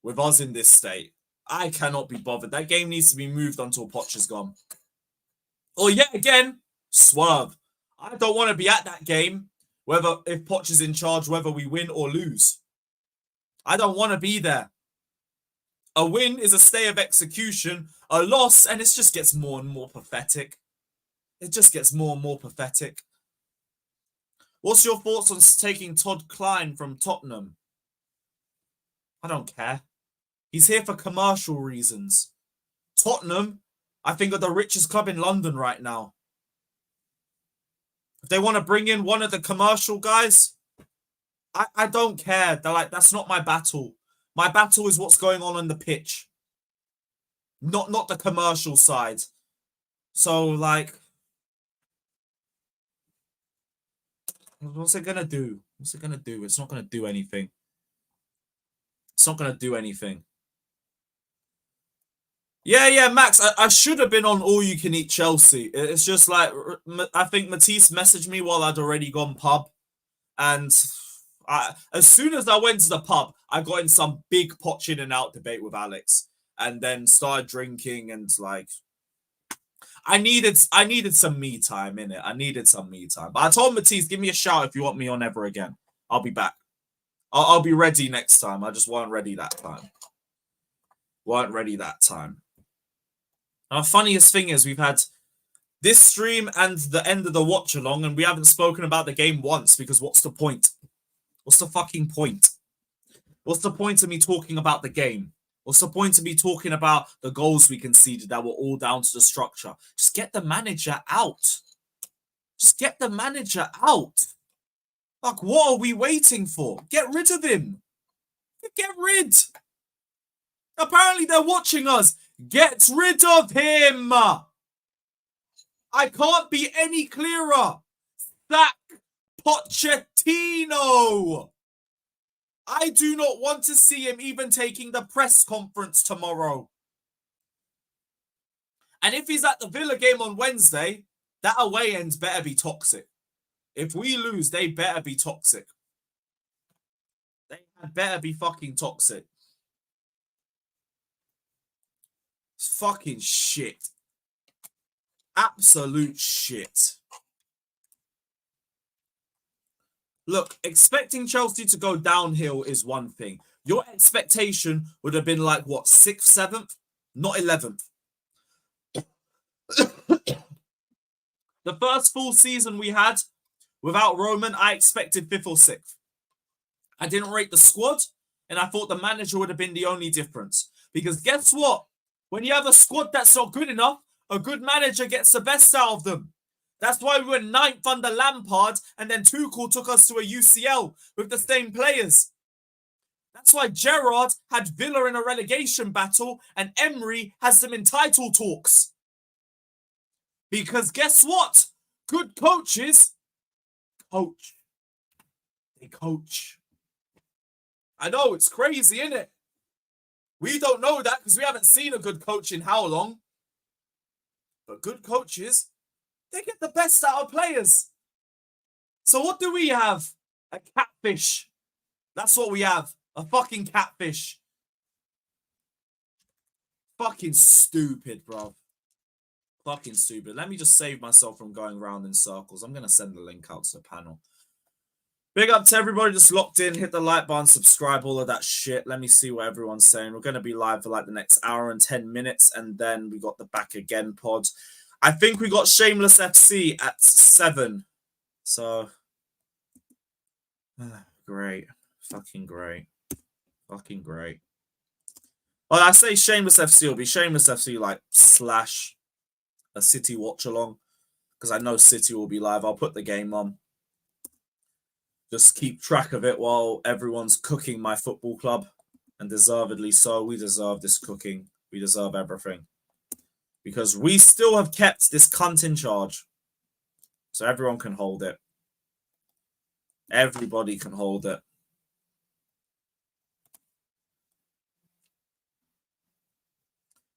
with us in this state. I cannot be bothered. That game needs to be moved until Poch is gone. Or yet again, swerve. I don't want to be at that game, whether if Poch is in charge, whether we win or lose. I don't want to be there. A win is a stay of execution. A loss, and it just gets more and more pathetic. It just gets more and more pathetic. What's your thoughts on taking Todd Klein from Tottenham? I don't care. He's here for commercial reasons. Tottenham, I think, are the richest club in London right now. If they want to bring in one of the commercial guys, I don't care. They're like, that's not my battle. My battle is what's going on the pitch. Not the commercial side. So, like, what's it going to do? What's it going to do? It's not going to do anything. It's not going to do anything. Yeah, Max, I should have been on All You Can Eat Chelsea. It's just like, I think Matisse messaged me while I'd already gone pub. And as soon as I went to the pub, I got in some big Poch in and out debate with Alex. And then started drinking and like... I needed some me time, innit? I needed some me time. But I told Matisse, give me a shout if you want me on ever again. I'll be back. I'll be ready next time. I just weren't ready that time. Weren't ready that time. Our funniest thing is we've had this stream and the end of the watch along, and we haven't spoken about the game once because what's the point? What's the fucking point? What's the point of me talking about the game? What's the point to be talking about the goals we conceded that were all down to the structure? Just get the manager out. Just get the manager out. Like, what are we waiting for? Get rid of him. Get rid. Apparently they're watching us. Get rid of him. I can't be any clearer. Sack Pochettino. I do not want to see him even taking the press conference tomorrow. And if he's at the Villa game on Wednesday, that away end better be toxic. If we lose, they better be toxic. They better be fucking toxic. It's fucking shit. Absolute shit. Look, expecting Chelsea to go downhill is one thing. Your expectation would have been like, what, 6th, 7th? Not 11th. The first full season we had without Roman, I expected 5th or 6th. I didn't rate the squad, and I thought the manager would have been the only difference. Because guess what? When you have a squad that's not good enough, a good manager gets the best out of them. That's why we were 9th under Lampard, and then Tuchel took us to a UCL with the same players. That's why Gerrard had Villa in a relegation battle, and Emery has them in title talks. Because guess what? Good coaches coach. They coach. I know, it's crazy, isn't it? We don't know that because we haven't seen a good coach in how long? But good coaches, they get the best out of players. So what do we have? A catfish. That's what we have. A fucking catfish. Fucking stupid, bro. Fucking stupid. Let me just save myself from going round in circles. I'm going to send the link out to the panel. Big up to everybody just locked in. Hit the like button, subscribe, all of that shit. Let me see what everyone's saying. We're going to be live for like the next hour and 10 minutes. And then we got the Back Again pod. I think we got Shameless FC at 7. So, great. Fucking great. Fucking great. Well, I say Shameless FC will be Shameless FC like / a City watch along. Because I know City will be live. I'll put the game on. Just keep track of it while everyone's cooking my football club. And deservedly so. We deserve this cooking. We deserve everything. Because we still have kept this cunt in charge. So everyone can hold it. Everybody can hold it.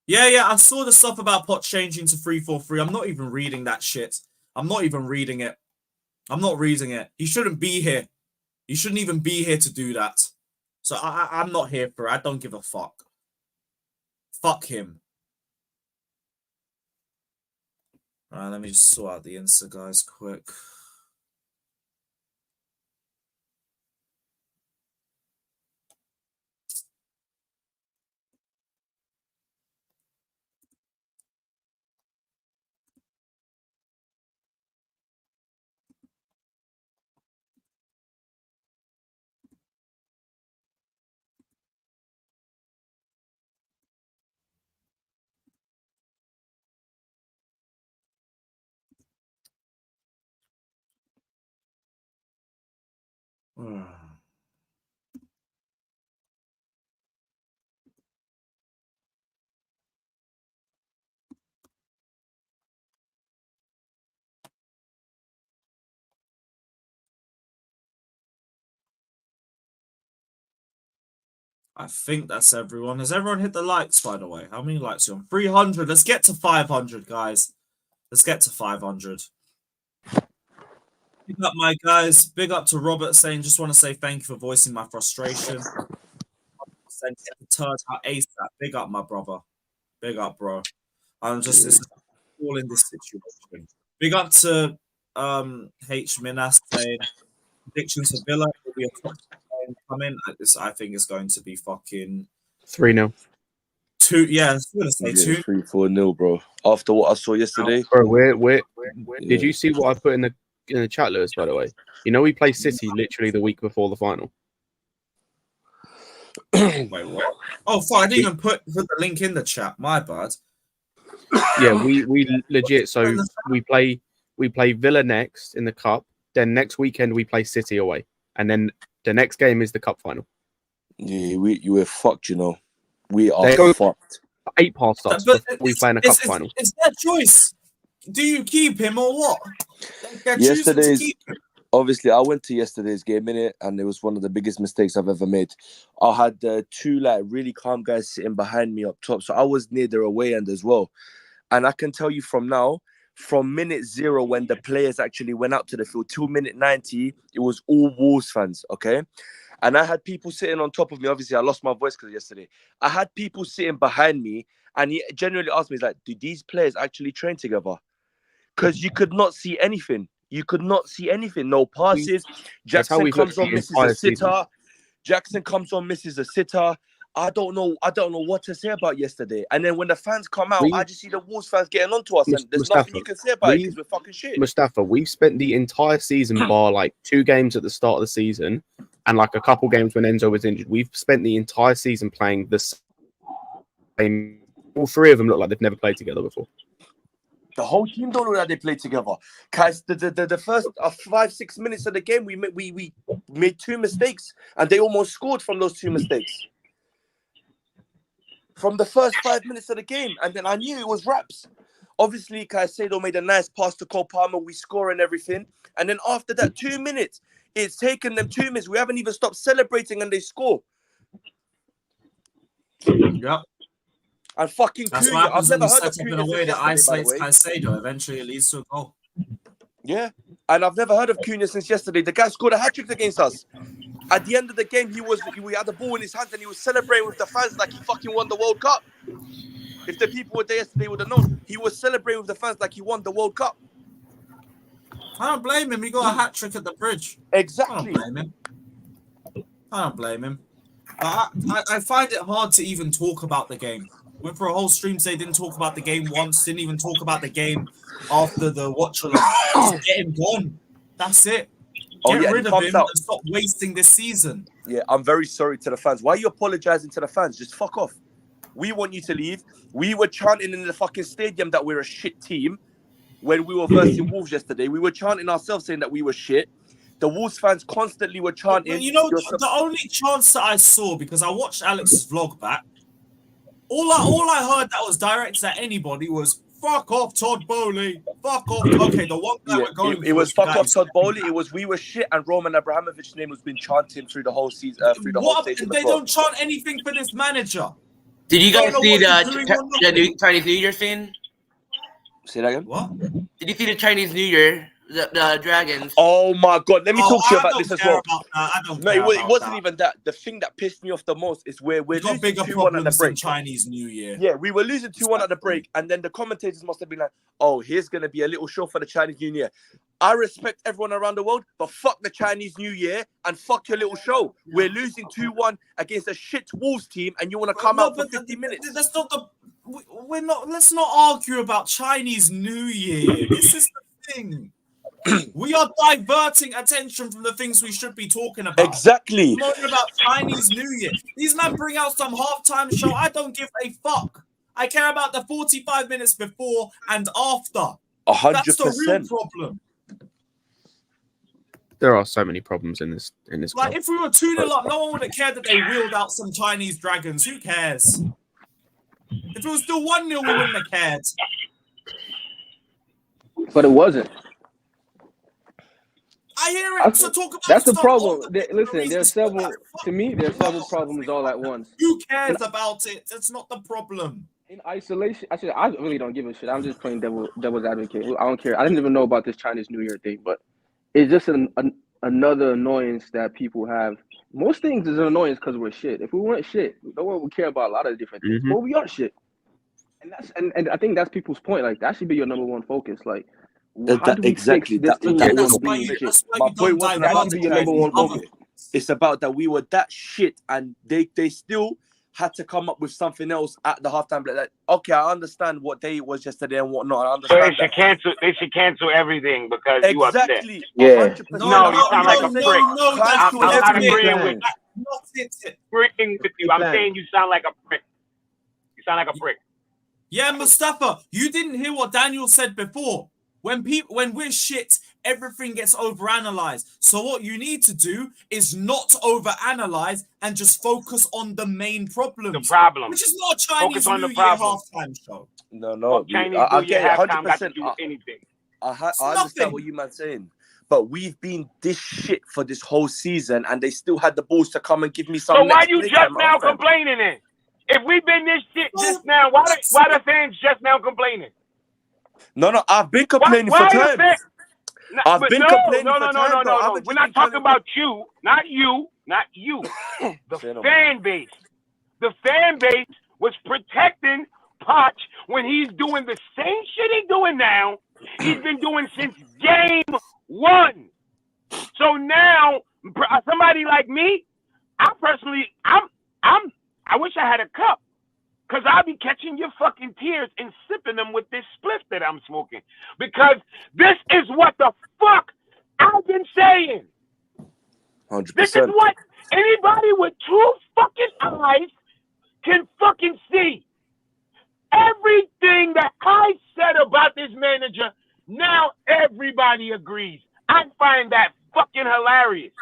Yeah, I saw the stuff about Pot changing to 3-4-3. I'm not even reading that shit. I'm not even reading it. I'm not reading it. He shouldn't be here. He shouldn't even be here to do that. So I'm not here for it. I don't give a fuck. Fuck him. All right, let me just sort out the Insta, guys, quick. I think that's everyone. Has everyone hit the likes, by the way? How many likes are you on? 300. Let's get to 500, guys. Let's get to 500. Big up, my guys. Big up to Robert saying, just want to say thank you for voicing my frustration. Turd out ASAP. Big up, my brother. Big up, bro. I'm just it's all in this situation. Big up to H Minas saying predictions for Villa will be a top coming. I think it's going to be fucking 3-0. 2. Yeah, I was gonna say 2. 3-4-0, bro. After what I saw yesterday, Bro, did you see what I put in the chat, Lewis? By the way, you know we play City literally the week before the final. Wait, what? Oh, fuck! I didn't even put the link in the chat. My bad. Yeah, we legit. So we play Villa next in the cup. Then next weekend we play City away, and then the next game is the cup final. Yeah, you were fucked. You know, we are They go fucked. 8 past us. But We play in a cup final. It's their choice. Do you keep him or what? They're choosing to keep him. Obviously, I went to yesterday's game innit, and it was one of the biggest mistakes I've ever made. I had 2 like really calm guys sitting behind me up top, so I was near their away end as well. And I can tell you from now, from minute 0 when the players actually went out to the field till minute 90, it was all Wolves fans, okay? And I had people sitting on top of me. Obviously, I lost my voice because yesterday. I had people sitting behind me, and he genuinely asked me, he's like, do these players actually train together? Because you could not see anything. You could not see anything. No passes. Jackson comes on, misses a sitter. Jackson comes on, misses a sitter. I don't know what to say about yesterday. And then when the fans come out, I just see the Wolves fans getting onto us, and there's nothing you can say about it because we're fucking shit. Mustafa, we've spent the entire season, bar like 2 games at the start of the season, and like a couple games when Enzo was injured. We've spent the entire season playing the same. All 3 of them look like they've never played together before. The whole team don't know that they play together. Guys, the first 5-6 minutes of the game, we made 2 mistakes, and they almost scored from those 2 mistakes. From the first 5 minutes of the game, and then I knew it was wraps. Obviously, Caicedo made a nice pass to Cole Palmer. We score and everything. And then after that 2 minutes, it's taken them 2 minutes. We haven't even stopped celebrating, and they score. Yep. And fucking That's Cunha. what I've happens when never you heard of set up in Cunha a way since that yesterday, isolates by the way. Caicedo. Eventually, it leads to a goal. Yeah. And I've never heard of Cunha since yesterday. The guy scored a hat-trick against us. At the end of the game, we had the ball in his hands, and he was celebrating with the fans like he fucking won the World Cup. If the people were there yesterday, would have known. He was celebrating with the fans like he won the World Cup. I don't blame him. He got a hat-trick at the bridge. Exactly. I don't blame him. I find it hard to even talk about the game. Went for a whole stream, they didn't talk about the game once, didn't even talk about the game after the watch-along. Just get him gone. That's it. Get rid of him and stop wasting this season. Yeah, I'm very sorry to the fans. Why are you apologizing to the fans? Just fuck off. We want you to leave. We were chanting in the fucking stadium that we're a shit team when we were versing Wolves yesterday. We were chanting ourselves saying that we were shit. The Wolves fans constantly were chanting. But you know, the only chance that I saw, because I watched Alex's vlog back, all I heard that was directed at anybody was fuck off Todd Bowley. Fuck off. Okay, the one guy we're going it was fuck off Todd Bowley. It was we were shit, and Roman Abramovich's name has been chanting through the whole season. Through the whole station. They don't chant anything for this manager. Did you guys see the Chinese New Year scene? Say that again. What? Did you see the Chinese New Year? The dragons. Oh my god! Let me talk to you about this as well. It wasn't even that. The thing that pissed me off the most is where we're losing 2-1 at the break. Chinese New Year. Yeah, we were losing 2-1 at the break, and then the commentators must have been like, "Oh, here's gonna be a little show for the Chinese New Year." I respect everyone around the world, but fuck the Chinese New Year and fuck your little show. We're losing 2-1 against a shit Wolves team, and you want to come out for 50 minutes. That's not the. We're not. Let's not argue about Chinese New Year. This is the thing. We are diverting attention from the things we should be talking about. Exactly. We're talking about Chinese New Year. These men bring out some halftime show. I don't give a fuck. I care about the 45 minutes before and after. 100%. That's the real problem. There are so many problems in this. Like, club. if we were 2-0 up, no one would have cared that they wheeled out some Chinese dragons. Who cares? If it was still 1-0, we wouldn't have cared. But it wasn't. I hear it. So talk about that's the stuff problem. all the Listen, there's several. reasons. To me, there's several problems all at once. Who cares about it? That's not the problem. In isolation, I really don't give a shit. I'm just playing devil's advocate. I don't care. I didn't even know about this Chinese New Year thing, but it's just another annoyance that people have. Most things is an annoyance because we're shit. If we weren't shit, no one would care about a lot of different things. But we are shit, and I think that's people's point. Like, that should be your number one focus. Like, Exactly. That's why you don't divert. It's about that we were that shit, and they still had to come up with something else at the halftime. Like, okay, I understand what day it was yesterday and whatnot. I understand. So they should cancel everything because you upset. Yeah. No, you sound like a prick. I'm not agreeing with. Not it. agreeing with you. I'm saying you sound like a prick. You sound like a prick. Yeah, Mustafa, you didn't hear what Daniel said before. When we're shit, everything gets overanalyzed. So what you need to do is not overanalyze and just focus on the main problems. The problem. Which is not a Chinese Focus on New the Year problem. halftime show. No. Chinese I New Year get it, halftime got to 100%. do with anything. I nothing. understand what you man saying, but we've been this shit for this whole season, and they still had the balls to come and give me some. So why next you playtime just now halftime. complaining then? If we've been this shit just now, why the fans just now complaining? No, I've been complaining why for the time. fans? I've been complaining no, for time, bro. no. We're not talking about you, not you. The fan base. The fan base was protecting Poch when he's doing the same shit he's doing now. He's been doing since game 1. So now, somebody like me, I wish I had a cup. Because I'll be catching your fucking tears and sipping them with this spliff that I'm smoking. Because this is what the fuck I've been saying. 100%. This is what anybody with 2 fucking eyes can fucking see. Everything that I said about this manager, now everybody agrees. I find that fucking hilarious.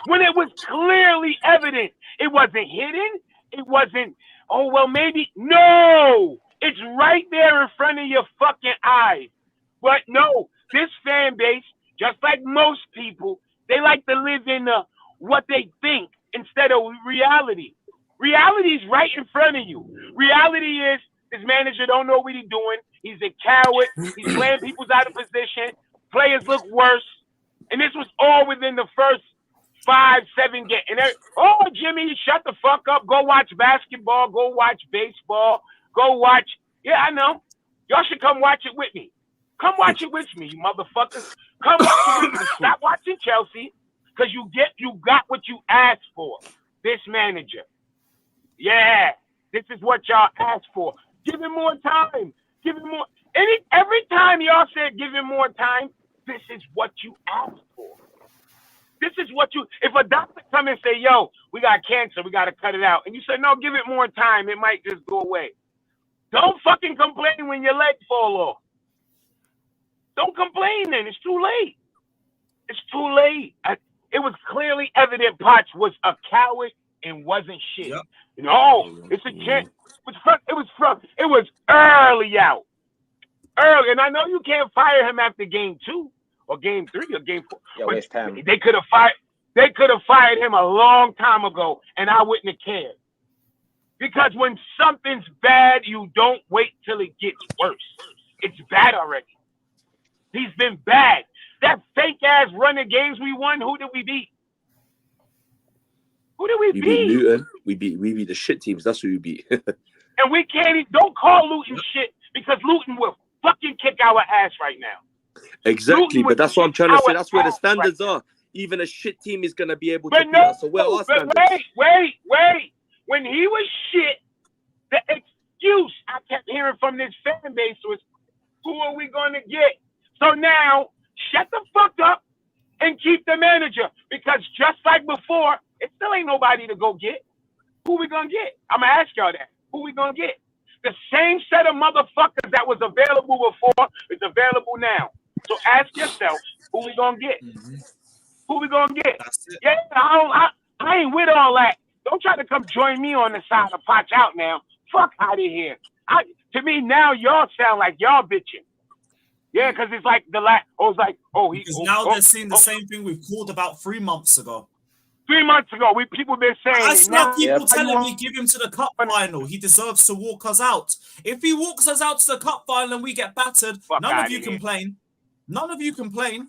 When it was clearly evident, it wasn't hidden, it wasn't, oh, well, maybe. No, it's right there in front of your fucking eyes. But no, this fan base, just like most people, they like to live in what they think instead of reality. Reality is right in front of you. Reality is this manager don't know what he's doing. He's a coward. He's playing people out of position. Players look worse. And this was all within the first 5, 7 games. And oh, Jimmy, shut the fuck up. Go watch basketball. Go watch baseball. Go watch. Yeah, I know. Y'all should come watch it with me. Come watch it with me, you motherfuckers. Come watch it with me. Stop watching Chelsea because you got what you asked for. This manager. Yeah, this is what y'all asked for. Give him more time. Give him more. Every time y'all said give him more time, this is what you asked for. This is what if a doctor come and say, yo, we got cancer, we got to cut it out. And you say, no, give it more time. It might just go away. Don't fucking complain when your legs fall off. Don't complain then. It's too late. It's too late. It was clearly evident Poch was a coward and wasn't shit. Yep. No, it's a chance. It was early out. Early. And I know you can't fire him after game 2 or game 3 or game 4. Yeah, West Ham. They could have fired him a long time ago and I wouldn't have cared. Because when something's bad, you don't wait till it gets worse. It's bad already. He's been bad. That fake ass run of games we won, who did we beat? Who did we beat? beat Luton. We beat the shit teams. That's who we beat. And we can't even, don't call Luton shit because Luton will fucking kick our ass right now. Exactly, Luton but that's what I'm trying to say. That's where the ass standards right are. Even a shit team is going to be able to But beat no, us. So where are our but standards? wait. When he was shit, the excuse I kept hearing from this fan base was, who are we going to get? So now, shut the fuck up and keep the manager. Because just like before, it still ain't nobody to go get. Who we going to get? I'm going to ask y'all that. Who we going to get? The same set of motherfuckers that was available before is available now. So ask yourself, who we going to get? Who we going to get? That's it. Yeah, I ain't with all that. Don't try to come join me on the side of Poch out now. Fuck out of here. To me, now y'all sound like y'all bitching. Yeah, because it's like Because now they're seeing the same thing we've called about 3 months ago. 3 months ago, people been saying I it. still Now, have people telling me give him to the cup final. He deserves to walk us out. If he walks us out to the cup final and we get battered, Fuck none of outta you here. complain. None of you complain.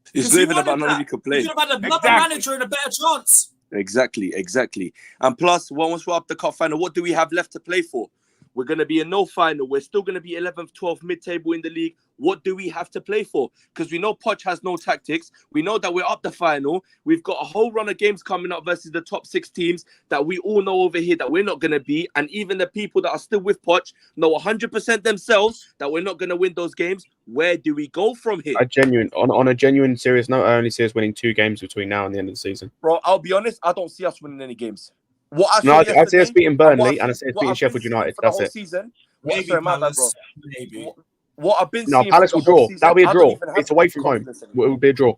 It's Because he not even about wanted none of you that. complain. You could have had another Exactly. manager and a better chance. Exactly. And plus, once we're up the cup final, what do we have left to play for? We're going to be in no final. We're still going to be 11th, 12th, mid-table in the league. what do we have to play for? Because we know Poch has no tactics. We know that we're up the final. We've got a whole run of games coming up versus the top 6 teams that we all know over here that we're not going to beat. And even the people that are still with Poch know 100% themselves that we're not going to win those games. Where do we go from here? On a genuine serious note, I only see us winning 2 games between now and the end of the season. Bro, I'll be honest, I don't see us winning any games. I see us beating Burnley and I see us beating Sheffield United. That's it. Season, Maybe Palace, maybe. What I've been No, seeing Palace will draw. That'll be a draw. It's away from home. confidence It will be a draw.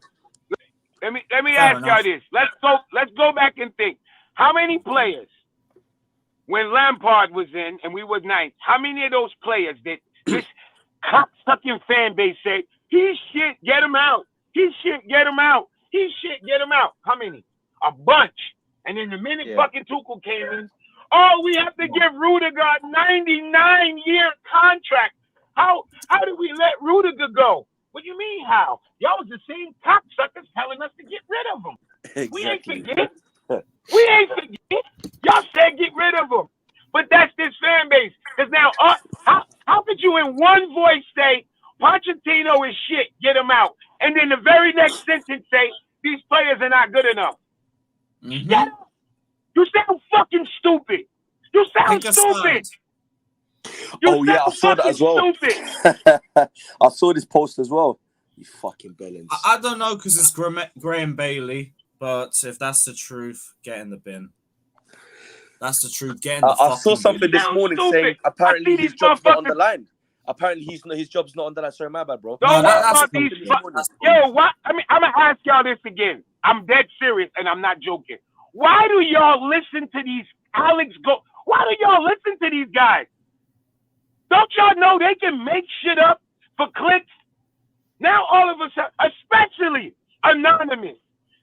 Let me ask enough. y'all this. Let's go back and think. How many players, when Lampard was in and we were 9th, how many of those players that this cocksucking fan base said, he shit, get him out. He shit, get him out. He shit, get him out. How many? A bunch. And then the minute fucking Tuchel came in, oh, we have to give Rudiger a 99-year contract. How did we let Rudiger go? What do you mean how? Y'all was the same cocksuckers telling us to get rid of him. Exactly. We ain't forget. We ain't forget. Y'all said get rid of him. But that's this fan base. Because now, how could you in one voice say, Pochettino is shit, get him out. And then the very next sentence say, these players are not good enough. Mhm. Shut up. You sound fucking stupid. You sound Pick a stupid. side. Oh, yeah, I saw that as well. Stupid. I saw this post as well. You fucking bellends. I don't know because it's Graham Bailey, but if that's the truth, get in the bin. That's the truth. Get in the I saw something this Sounds morning stupid. saying apparently I see his these job's not on the motherfuckers- line. Apparently his job's not on the line. Sorry, my bad, bro. Don't No, worry that's about something these. different. Yo, what? I mean, I'm gonna ask y'all this again. I'm dead serious, and I'm not joking. Why do y'all listen to these Alex go? Why do y'all listen to these guys? Don't y'all know they can make shit up for clicks? Now all of a sudden, especially Anonymous,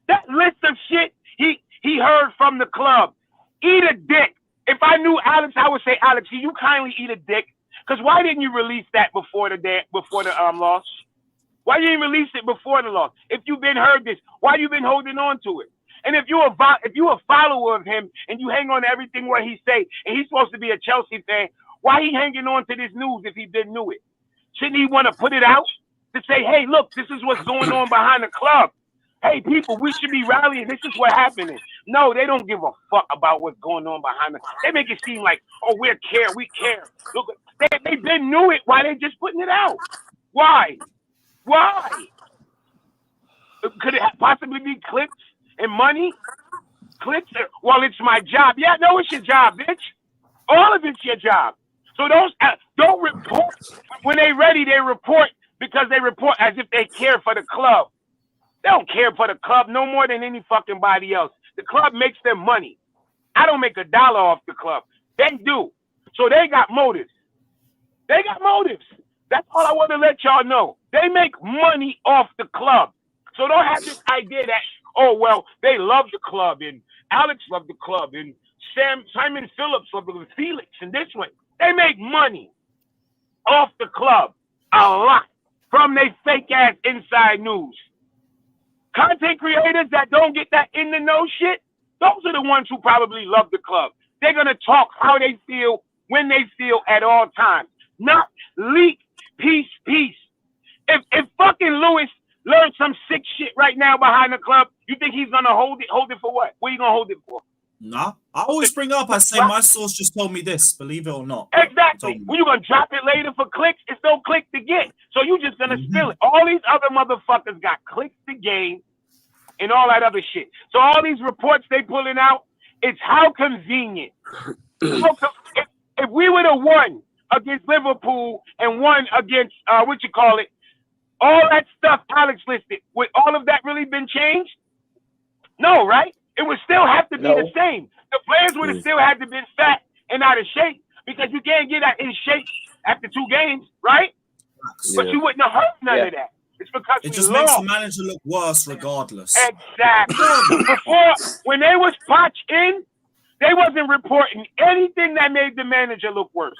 that list of shit he heard from the club. Eat a dick. If I knew Alex, I would say, Alex, can you kindly eat a dick? Because why didn't you release that before the loss? Why you didn't release it before the loss? If you've been heard this, why you been holding on to it? And if you a follower of him and you hang on to everything what he say, and he's supposed to be a Chelsea fan, why he hanging on to this news if he didn't know it? Shouldn't he want to put it out to say, hey, look, this is what's going on behind the club. Hey, people, we should be rallying. This is what happening. No, they don't give a fuck about what's going on behind the. They make it seem like, oh, we care. Look, they been knew it. Why they just putting it out? Why? Could it possibly be clicks and money? Clicks? Well, it's my job. Yeah, no, it's your job, bitch. All of it's your job. So don't report. When they ready, they report because they report as if they care for the club. They don't care for the club no more than any fucking body else. The club makes them money. I don't make $1 off the club. They do. So they got motives. That's all I want to let y'all know. They make money off the club. So don't have this idea that, oh, well, they love the club and Alex loved the club and Simon Phillips loved the Felix and this one. They make money off the club. A lot. From their fake ass inside news. Content creators that don't get that in the know shit, those are the ones who probably love the club. They're going to talk how they feel, when they feel at all times. Not leak, peace. If fucking Lewis learned some sick shit right now behind the club, you think he's going to hold it? Hold it for what? What are you going to hold it for? Nah. I always bring up, I say, my source just told me this, believe it or not. Exactly. When you going to drop it later for clicks, it's no click to get. So you just going to spill it. All these other motherfuckers got clicks to gain and all that other shit. So all these reports they pulling out, it's how convenient. If we would have won against Liverpool and won against, all that stuff Alex listed, would all of that really been changed? No, right? It would still have to be the same. The players would have still had to been fat and out of shape because you can't get in shape after 2 games, right? But you wouldn't have heard none of that. It's because it just makes the manager look worse regardless. Exactly. Before, when they was Poch in, they wasn't reporting anything that made the manager look worse.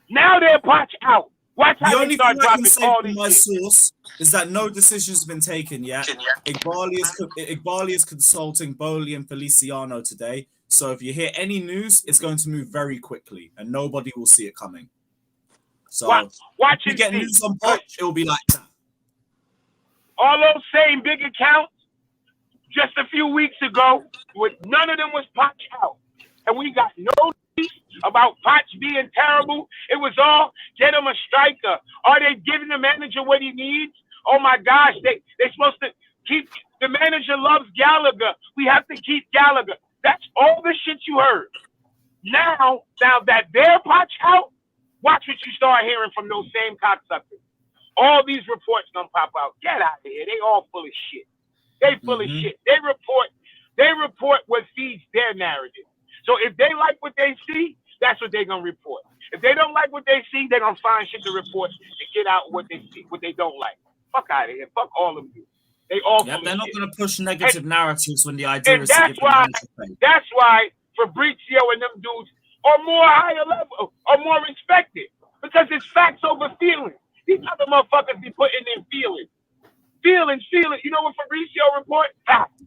Now they're Poch out. Watch how The they only start thing I can dropping say all from these my shit. source is that no decision's been taken yet. Igbali is consulting Bowley and Feliciano today. So if you hear any news, it's going to move very quickly and nobody will see it coming. So Watch if you and get see. news on Poch, it'll be like that. All those same big accounts just a few weeks ago, none of them was Poch out. And we got no news about Poch being terrible. It was all get him a striker. Are they giving the manager what he needs? Oh my gosh, they're supposed to keep the manager loves Gallagher. We have to keep Gallagher. That's all the shit you heard. Now that they're Poch out, watch what you start hearing from those same cocksuckers. All these reports gonna pop out. Get out of here. They all full of shit. They full of shit. They report what feeds their narrative. So if they like what they see, that's what they're gonna report. If they don't like what they see, they're gonna find shit to report to get out what they see, what they don't like. Fuck out of here. Fuck all of you. They all full They're of not shit. going to push negative narratives when the idea And is to give the manager pay. that's why Fabrizio and them dudes are more higher level, are more respected. Because it's facts over feelings. These other motherfuckers be putting in feelings. Feelings. You know what Fabrizio reports? Facts.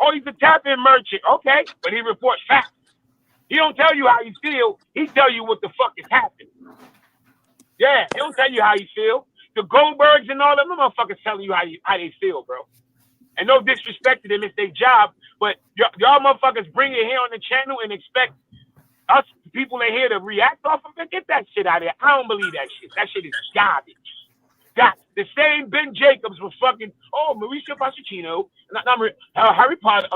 Oh, he's a tap-in merchant. Okay, but he reports facts. He don't tell you how you feel. He tell you what the fuck is happening. Yeah, he don't tell you how you feel. The Goldbergs and all them motherfuckers telling you how they feel, bro. And no disrespect to them, it's their job. But y'all motherfuckers bring it here on the channel and expect us people in here to react off of it. Get that shit out of there. I don't believe that shit. That shit is garbage. The same Ben Jacobs was fucking, Mauricio Pochettino, Harry Potter.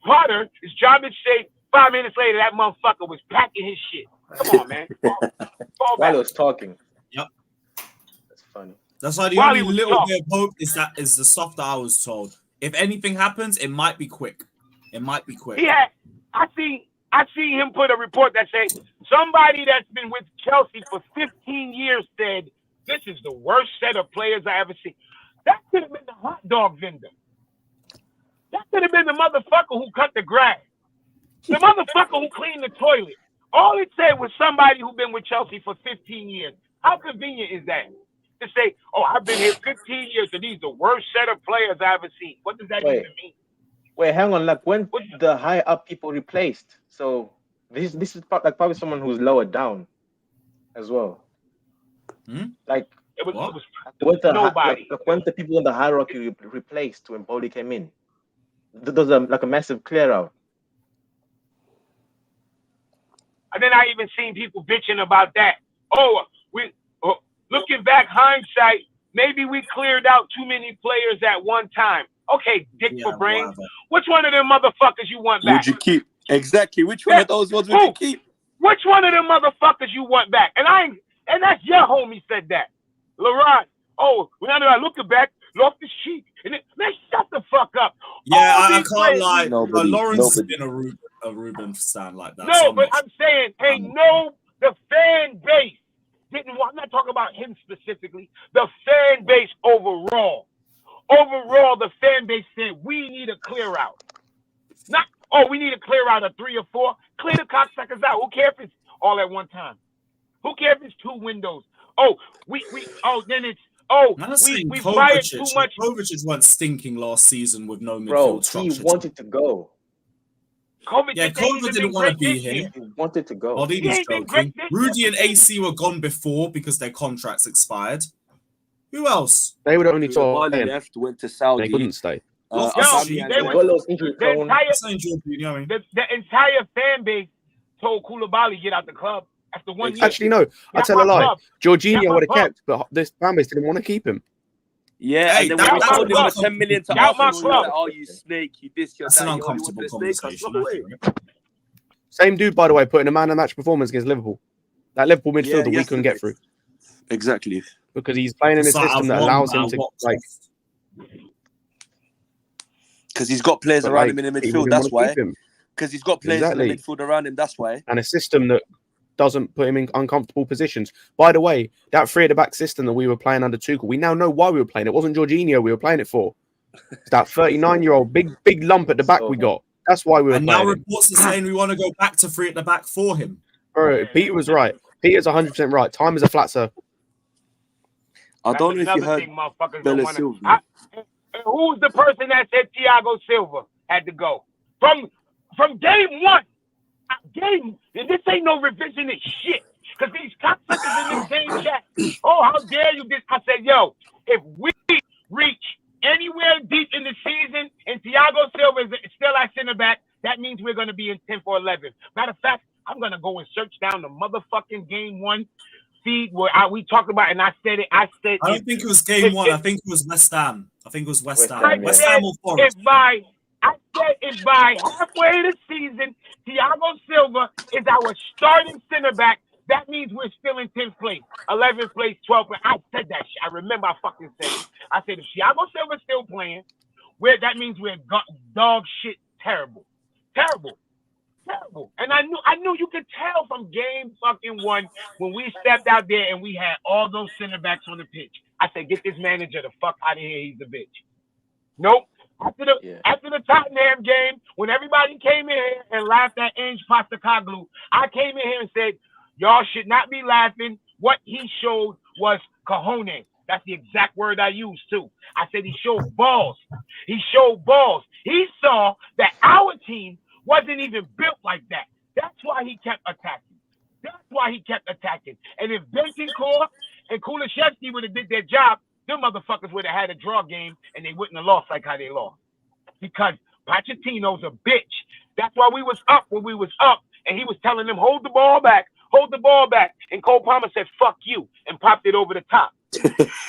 Potter, his job is safe. 5 minutes later, that motherfucker was packing his shit. Come on, man. While he was talking. Yep. That's funny. That's why the While he only was little talking. bit of hope is the stuff that I was told. If anything happens, it might be quick. It might be quick. I see him put a report that says somebody that's been with Chelsea for 15 years said, this is the worst set of players I ever seen. That could have been the hot dog vendor. That could have been the motherfucker who cut the grass. The motherfucker who cleaned the toilet. All it said was somebody who's been with Chelsea for 15 years. How convenient is that? To say, I've been here 15 years and these are the worst set of players I ever seen. What does that even mean? Wait, hang on. Like when the high up people replaced, so this is probably someone who's lower down as well. Like it was when nobody. When the people in the hierarchy replaced when Bowley came in, there was a massive clear out. And then I even seen people bitching about that. Looking back, hindsight, maybe we cleared out too many players at one time. Okay, dick for brains. Whatever. Which one of them motherfuckers you want back? Would you keep? Exactly. Which one of those ones would you keep? Which one of them motherfuckers you want back? And that's your homie said that. Laurent. Now that I look back, Loftus Cheek. Man, shut the fuck up. Yeah, All I these can't players- lie. Lawrence has nobody. been a Ruben stand like that. No, but I'm saying, the fan base didn't want. I'm not talking about him specifically. The fan base overall. Overall, the fan base said we need a clear out. Not, we need to clear out a 3 or 4. Clear the cocksuckers out. Who cares if it's all at one time? Who cares if it's 2 windows? We fired too much. Kovacic went stinking last season with no midfield Bro, structure. he wanted to go. Kovacic didn't want to be here. He wanted to go. Maldini's joking. Rudy and AC were gone before because their contracts expired. Who else? They would only talk. Bali left, went to Saudi. They couldn't stay. The entire fan base told Koulibaly get out the club after 1 year. Actually, no. I tell a lie. Jorginho would have kept, but this fan base didn't want to keep him. Yeah, Hey, and then we sold him for 10 million to Out my Arsenal. club. Like, oh, you snake, you this, you That's that. an You only uncomfortable wanted to snake us. conversation. Look away. Same dude, by the way, putting a man of match performance against Liverpool. That Liverpool midfielder we couldn't get through Exactly. because he's playing in a It's like, system I've that won allows him now, to what like. Because he's got players but, around like, him in the he midfield, wouldn't that's wanna why. keep him. Because he's got players in the midfield around him, that's why. And a system that doesn't put him in uncomfortable positions. By the way, that 3 at the back system that we were playing under Tuchel, we now know why we were playing. It wasn't Jorginho we were playing it for. It's that 39-year-old big lump at the back we got. That's why we were And playing now him. reports are saying we want to go back to 3 at the back for him. Bro, Peter was right. Peter's 100% right. Time is a flat circle. I don't know if you Another heard thing motherfuckers Bella don't wanna- Silva. And who's the person that said Thiago Silva had to go? From game one. And this ain't no revisionist shit. Because these cocksuckers in the same chat. Oh, how dare you? This? I said, yo, if we reach anywhere deep in the season and Thiago Silva is still our center back, that means we're going to be in 10th or 11th. Matter of fact, I'm going to go and search down the motherfucking game one feed where we talked about, and I said it. I don't think it was game one. I think it was West Ham. I think it was West Ham. I West said Ham or Forest. if by halfway the season, Thiago Silva is our starting center back, that means we're still in 10th place, 11th place, 12th place. I said that shit. I remember I fucking said it. I said if Thiago Silva's still playing, that means we're dog shit terrible. Terrible. And I knew you could tell from game fucking one when we stepped out there and we had all those center backs on the pitch. I said, get this manager the fuck out of here. He's a bitch. Nope. After the Tottenham game, when everybody came in here and laughed at Ange Postecoglou, I came in here and said, y'all should not be laughing. What he showed was cojones. That's the exact word I used too. I said he showed balls. He showed balls. He saw that our team wasn't even built like that. That's why he kept attacking. And if Bentancur and Kulusevski would have did their job, them motherfuckers would have had a draw game and they wouldn't have lost like how they lost. Because Pochettino's a bitch. That's why we was up when we was up, and he was telling them, hold the ball back. And Cole Palmer said, fuck you, and popped it over the top.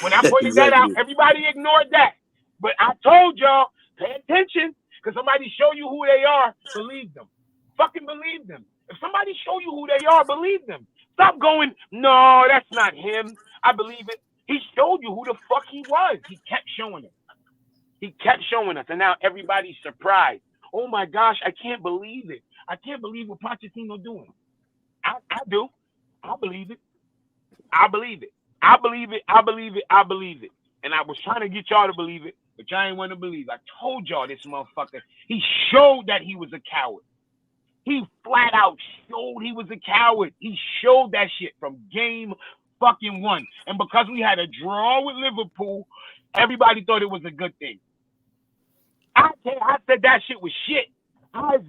When I pointed that out, everybody ignored that. But I told y'all, pay attention. Because somebody show you who they are, believe them. Fucking believe them. If somebody show you who they are, believe them. Stop going, no, that's not him. I believe it. He showed you who the fuck he was. He kept showing us. And now everybody's surprised. Oh my gosh, I can't believe it. I can't believe what Pochettino doing. I do. I believe it. And I was trying to get y'all to believe it. But y'all ain't want to believe. I told y'all this motherfucker. He showed that he was a coward. He flat out showed he was a coward. He showed that shit from game fucking one. And because we had a draw with Liverpool, everybody thought it was a good thing. I said that shit was shit.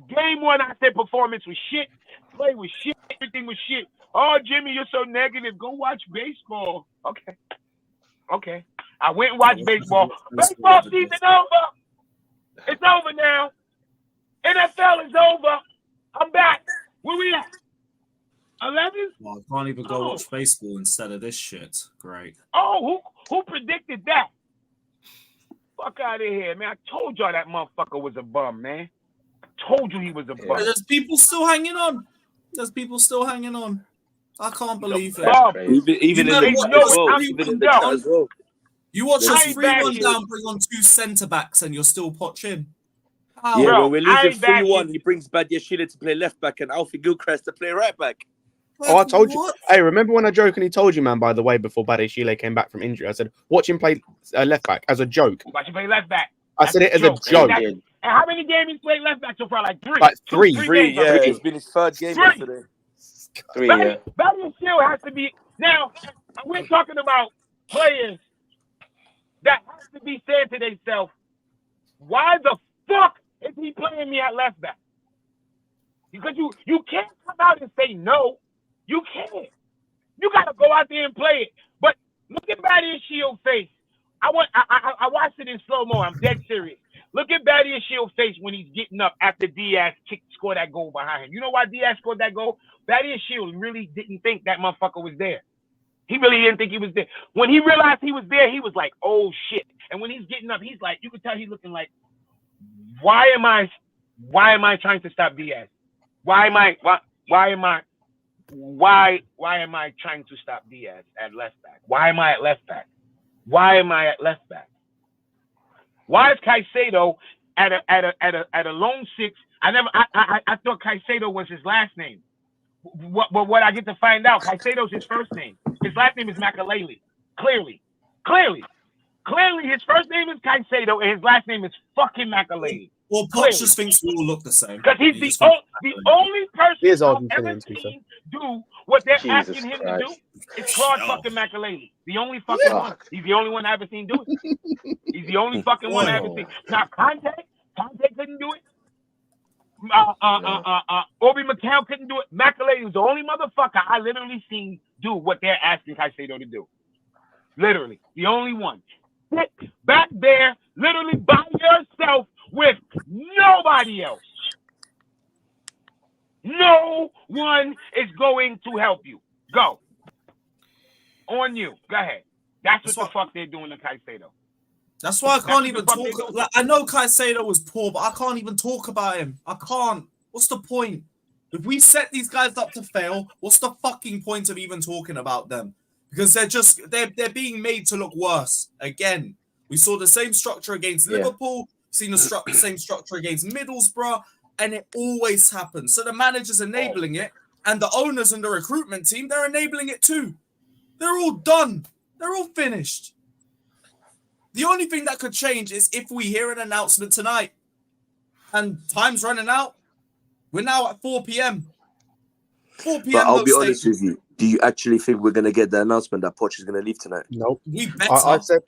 Game one, I said performance was shit. Play was shit. Everything was shit. Oh, Jimmy, you're so negative. Go watch baseball. Okay. I went and watched baseball. Baseball season over. It's over now. NFL is over. I'm back. Where we at? 11? Well, I can't even go watch baseball instead of this shit. Great. Oh, who predicted that? Fuck out of here, man. I told y'all that motherfucker was a bum, man. I told you he was a bum. There's people still hanging on. I can't believe it. Even in the chat as well. You watch us 3-1 down, bring on 2 centre backs, and you're still potching. Yeah, bro, when we're losing 3-1, he brings Badiashile to play left back and Alfie Gilchrist to play right back. Oh, I told you. Hey, remember when I jokingly told you, man, by the way, before Badiashile came back from injury, I said, watch him play left back as a joke. Watch him play left back. I said it as a joke. And how many games he's played left back so far? Like 3. Like 3. Yeah, it's been his third game yesterday. 3, yeah. Badiashile has to be. Now, we're talking about players that has to be saying to themselves, why the fuck is he playing me at left back? Because you can't come out and say no. You can't. You got to go out there and play it. But look at Badiashile's face. I watched it in slow-mo. I'm dead serious. Look at Badiashile's face when he's getting up after Diaz scored that goal behind him. You know why Diaz scored that goal? Badiashile really didn't think that motherfucker was there. He really didn't think he was there. When he realized he was there, he was like, oh, shit. And when he's getting up, he's like, you can tell he's looking like, why am I trying to stop Diaz? Why am I trying to stop Diaz at left back? Why am I at left back? Why is Caicedo at a lone 6? I thought Caicedo was his last name. What I get to find out, Caicedo's his first name. His last name is Makalele. Clearly, his first name is Caicedo and his last name is fucking Makalele. Well, Poch just thinks we all look the same. Because he's the only person I've ever seen do what they're asking him to do is Claude fucking Makalele. The only fucking one. He's the only one I've ever seen do it. He's the only fucking one I've ever seen. Now, Conte couldn't do it. Obi McCall couldn't do it. Makaleli was the only motherfucker I literally seen do what they're asking Caicedo to do. Literally, the only one. Sit back there, literally by yourself with nobody else. No one is going to help you. Go. On you. Go ahead. That's what the fuck they're doing to Caicedo. That's why I can't even talk. Like, I know Caicedo was poor, but I can't even talk about him. I can't. What's the point? If we set these guys up to fail, what's the fucking point of even talking about them? Because they're being made to look worse. Again, we saw the same structure against Liverpool, seen the same structure against Middlesbrough, and it always happens. So the manager's enabling it, and the owners and the recruitment team, they're enabling it too. They're all done. They're all finished. The only thing that could change is if we hear an announcement tonight. And time's running out. We're now at 4 p.m. 4 p.m. But I'll be honest with you. Do you actually think we're going to get the announcement that Poch is going to leave tonight? Nope. We better. I said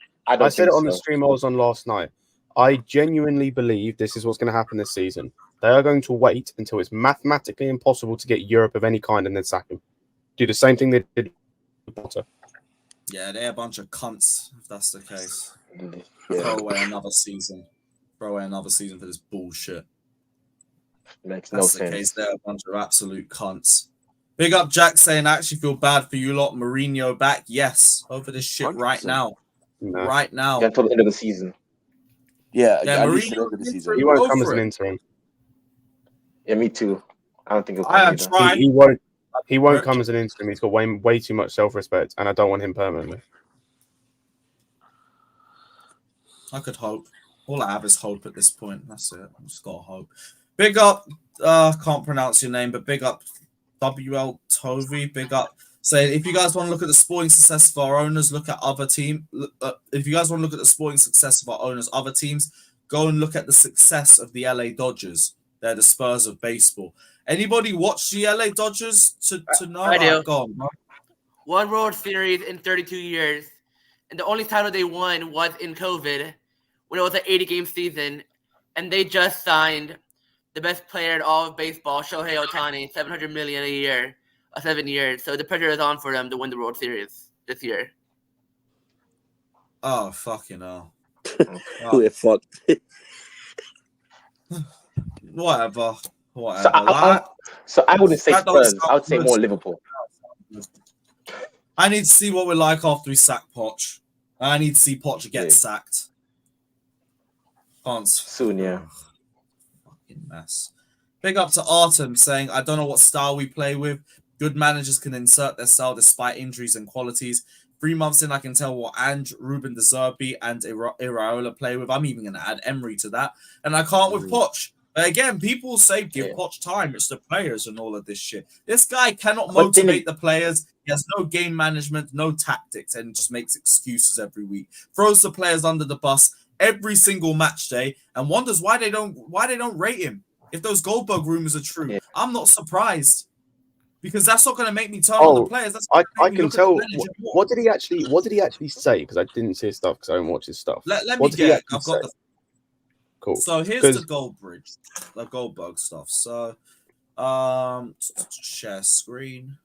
it on the so. stream I was on last night. I genuinely believe this is what's going to happen this season. They are going to wait until it's mathematically impossible to get Europe of any kind and then sack him. Do the same thing they did with Potter. Yeah, they're a bunch of cunts, if that's the case. Yeah. Throw away another season. Throw away another season for this bullshit. Makes That's no the sense. case. They're a bunch of absolute cunts. Big up Jack saying, I actually feel bad for you lot. Mourinho back. Yes. Over this shit 100%. right now. No. Right now. Yeah, until the end of the season. Yeah, Yeah, at least Mourinho the end of the season. He won't come Go as for an it. interim. Yeah, me too. I don't think he'll come I either. tried. He won't. He won't come as an interim. He's got way too much self-respect, and I don't want him permanently. I could hope. All I have is hope at this point. That's it. I just got hope. Big up. Can't pronounce your name, but big up WL Tovey. Big up. Saying if you guys want to look at the sporting success of our owners, look at other team. If you guys want to look at the sporting success of our owners, other teams, go and look at the success of the LA Dodgers. They're the Spurs of baseball. Anybody watch the LA Dodgers to know? I do. Go on, bro. One World Series in 32 years, and the only title they won was in COVID, when it was an 80-game season, and they just signed the best player in all of baseball, Shohei Ohtani, $700 million a year, 7 years. So the pressure is on for them to win the World Series this year. Oh, fucking hell. We're fucked. Whatever. So I wouldn't say That don't Spurs. sound I would say good. more Liverpool. I need to see what we're like after we sack Poch. I need to see Poch get sacked. Soon, yeah. Fucking mess. Big up to Artem saying, I don't know what style we play with. Good managers can insert their style despite injuries and qualities. 3 months in, I can tell what Ruben De Zerbi and Iraola play with. I'm even going to add Emery to that. And I can't with Poch. But again, people say give Poch time. It's the players and all of this shit. This guy cannot motivate the players. He has no game management, no tactics, and just makes excuses every week. Throws the players under the bus every single match day and wonders why they don't rate him. If those Goldberg rumors are true, I'm not surprised. Because that's not going to make me turn on the players. That's I can tell. What did he actually say? Because I didn't see his stuff because I don't watch his stuff. Let me get. I've got the. Cool. So here's the Goldberg stuff. So, share screen.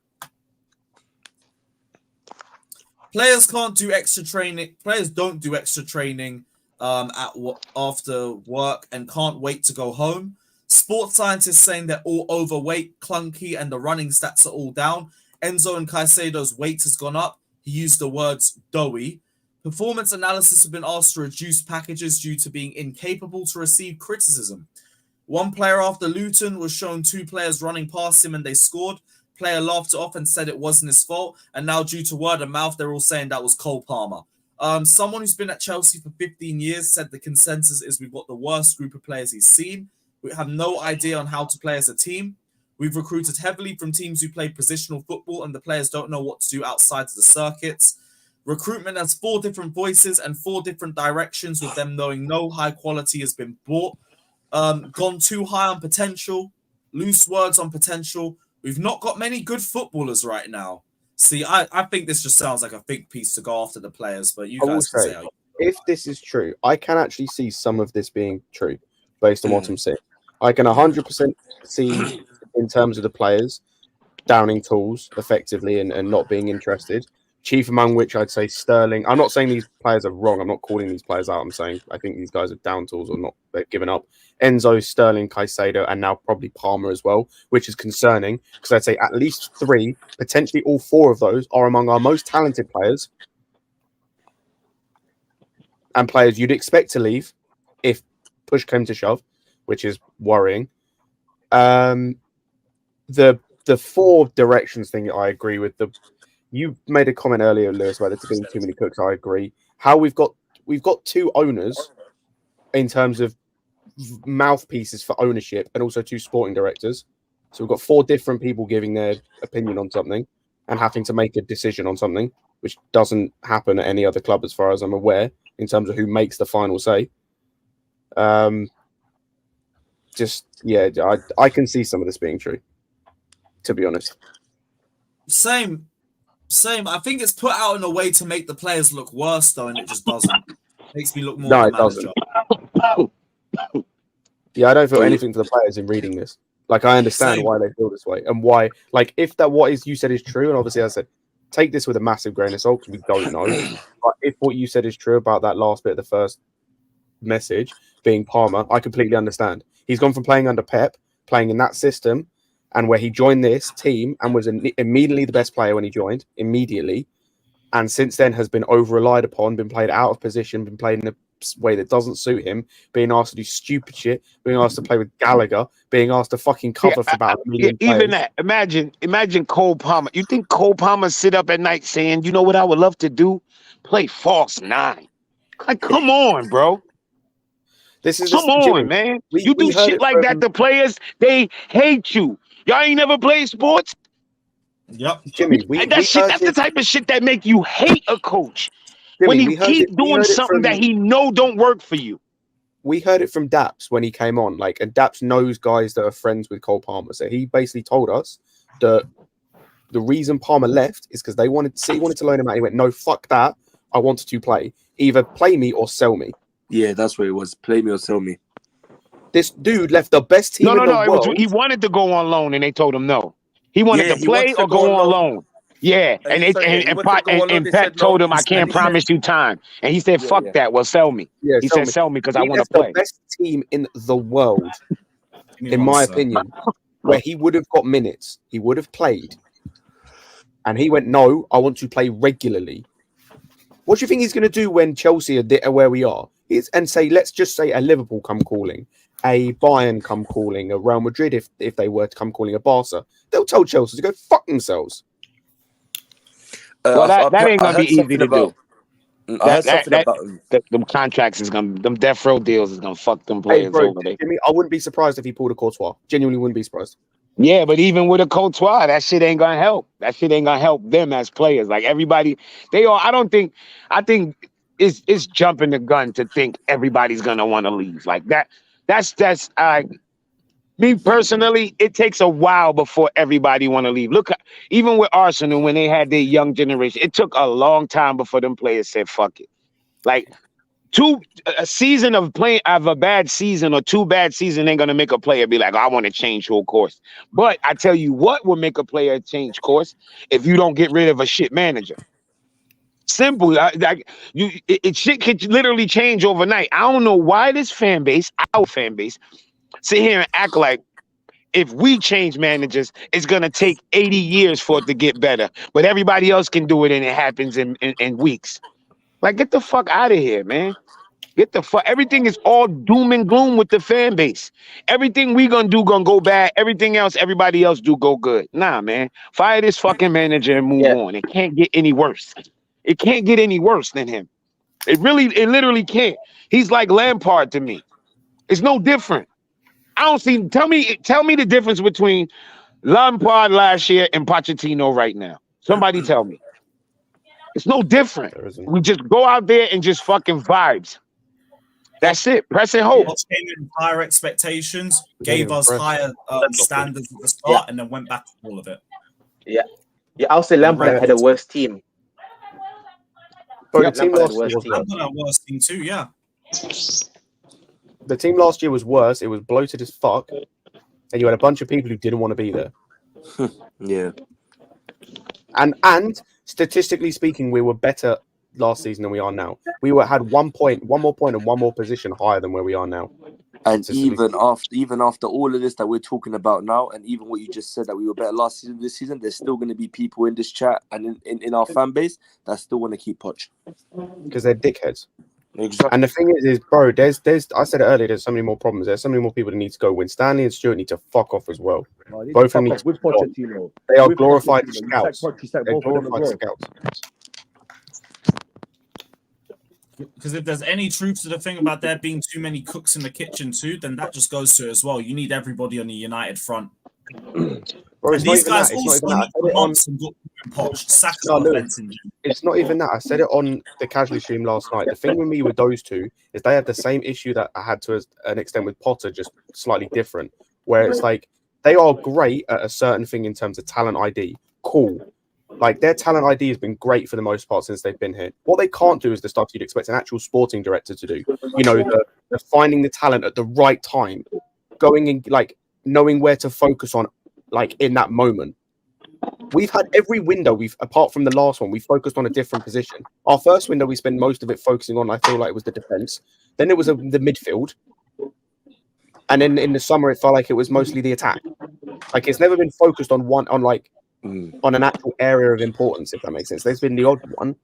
Players can't do extra training. Players don't do extra training after work and can't wait to go home. Sports scientists saying they're all overweight, clunky, and the running stats are all down. Enzo and Caicedo's weight has gone up. He used the words doughy. Performance analysis have been asked to reduce packages due to being incapable to receive criticism. One player after Luton was shown 2 players running past him and they scored. Player laughed it off and said it wasn't his fault. And now due to word of mouth, they're all saying that was Cole Palmer. Someone who's been at Chelsea for 15 years said the consensus is we've got the worst group of players he's seen. We have no idea on how to play as a team. We've recruited heavily from teams who play positional football and the players don't know what to do outside of the circuits. Recruitment has 4 different voices and 4 different directions with them knowing no high quality has been bought. Gone too high on potential. Loose words on potential. We've not got many good footballers right now. See, I think this just sounds like a big piece to go after the players, but you guys can say if this is true, I can actually see some of this being true based on what I'm seeing. I can 100% see in terms of the players downing tools effectively and not being interested. Chief among which I'd say Sterling. I'm not saying these players are wrong. I'm not calling these players out. I'm saying I think these guys are down tools or not. They've given up. Enzo, Sterling, Caicedo, and now probably Palmer as well, which is concerning because I'd say at least 3, potentially all 4 of those are among our most talented players and players you'd expect to leave if push came to shove, which is worrying. The 4 directions thing, I agree with. You made a comment earlier, Lewis, about there being too many cooks. I agree. How we've got 2 owners in terms of mouthpieces for ownership, and also 2 sporting directors. So we've got 4 different people giving their opinion on something and having to make a decision on something, which doesn't happen at any other club, as far as I'm aware, in terms of who makes the final say. I can see some of this being true, to be honest. Same. I think it's put out in a way to make the players look worse, though, and it just doesn't. Makes me look more. No, the it doesn't. manager. Yeah, I don't feel anything for the players in reading this. Like, I understand why they feel this way and why. Like, if that what is you said is true, and obviously I said take this with a massive grain of salt because we don't know. But if what you said is true about that last bit of the first message being Palmer, I completely understand. He's gone from playing under Pep, playing in that system, and where he joined this team and was immediately the best player when he joined, immediately. And since then has been over-relied upon, been played out of position, been played in a way that doesn't suit him, being asked to do stupid shit, being asked to play with Gallagher, being asked to fucking cover for about a million players. Even that. Imagine Cole Palmer. You think Cole Palmer sit up at night saying, you know what I would love to do? Play false 9. Like, come on, bro. Come on, man. You do shit like that to players, they hate you. Y'all ain't never played sports? Yep. Jimmy, that's the type of shit that make you hate a coach. Jimmy, when he keep doing something that he know don't work for you. We heard it from Daps when he came on, and Daps knows guys that are friends with Cole Palmer. So he basically told us that the reason Palmer left is because he wanted to loan him out. He went, no, fuck that. I want to play. Either play me or sell me. Yeah, that's what it was. Play me or sell me. This dude left the best team in the world. He wanted to go on loan and they told him no. He wanted to play or go on loan. Yeah, and Pep told him, I can't promise you time. And he said, fuck that. Well, sell me. Yeah, he said, sell me because I want to play. The best team in the world, in my opinion, where he would have got minutes. He would have played. And he went, no, I want to play regularly. What do you think he's going to do when Chelsea are where we are? Let's just say a Liverpool come calling, a Bayern come calling, a Real Madrid, if they were to come calling, a Barca. They'll tell Chelsea to go fuck themselves. Well, that ain't gonna be easy to do. Them contracts is gonna, them death row deals is gonna fuck them players over there. I wouldn't be surprised if he pulled a Courtois. Genuinely wouldn't be surprised. Yeah, but even with a Courtois, that shit ain't gonna help. That shit ain't gonna help them as players. Like everybody, I think it's jumping the gun to think everybody's gonna want to leave. Like that's me personally, it takes a while before everybody want to leave. Look, even with Arsenal, when they had their young generation, it took a long time before them players said, fuck it. Like, a season of playing, of a bad season or 2 bad seasons ain't going to make a player be like, I want to change whole course. But I tell you what will make a player change course if you don't get rid of a shit manager. Simple. Shit could literally change overnight. I don't know why this fan base, our fan base, sit here and act like if we change managers, it's going to take 80 years for it to get better. But everybody else can do it and it happens in weeks. Like, get the fuck out of here, man. Get the fuck. Everything is all doom and gloom with the fan base. Everything we going to do going to go bad. Everything else, everybody else do go good. Nah, man. Fire this fucking manager and move on. It can't get any worse. It can't get any worse than him. It literally can't. He's like Lampard to me. It's no different. I don't see. Tell me the difference between Lampard last year and Pochettino right now. Somebody tell me. It's no different. We just go out there and just fucking vibes. That's it. Press and hope. Came in higher expectations, gave us higher standards at the start, and then went back to all of it. Yeah, I'll say Lampard had a worse team. But the team Lampard had a worse team too. Yeah. The team last year was worse. It was bloated as fuck, and you had a bunch of people who didn't want to be there. Yeah. And statistically speaking, we were better last season than we are now. We had 1 point, one more point, and one more position higher than where we are now. And even after all of this that we're talking about now, and even what you just said that we were better last season, this season, there's still going to be people in this chat and in our fan base that still want to keep Poch because they're dickheads. Exactly. And the thing is, bro, there's I said it earlier, there's so many more problems. There's so many more people that need to go. When Stanley and Stuart need to fuck off as well. Both of them need to with fuck off. Pochettino. They are With glorified Pochettino. scouts. You sack They're both of them as glorified well. scouts. Because if there's any truth to the thing about there being too many cooks in the kitchen too, then that just goes to it as well. You need everybody on the united front. Bro, And these guys also need months and got Poch. Sack No, look, offense. it's not even that. I said it on the casual stream last night. The thing with me with those two is they have the same issue that I had to an extent with Potter, just slightly different. Where it's like they are great at a certain thing in terms of talent ID. Cool. Like their talent ID has been great for the most part since they've been here. What they can't do is the stuff you'd expect an actual sporting director to do. You know, the finding the talent at the right time, going in, like knowing where to focus on, like in that moment. We've had every window apart from the last one, we focused on a different position. Our first window, we spent most of it focusing on, I feel like it was the defense. Then it was the midfield. And then in the summer, it felt like it was mostly the attack. Like it's never been focused on on an actual area of importance, if that makes sense. There's been the odd one,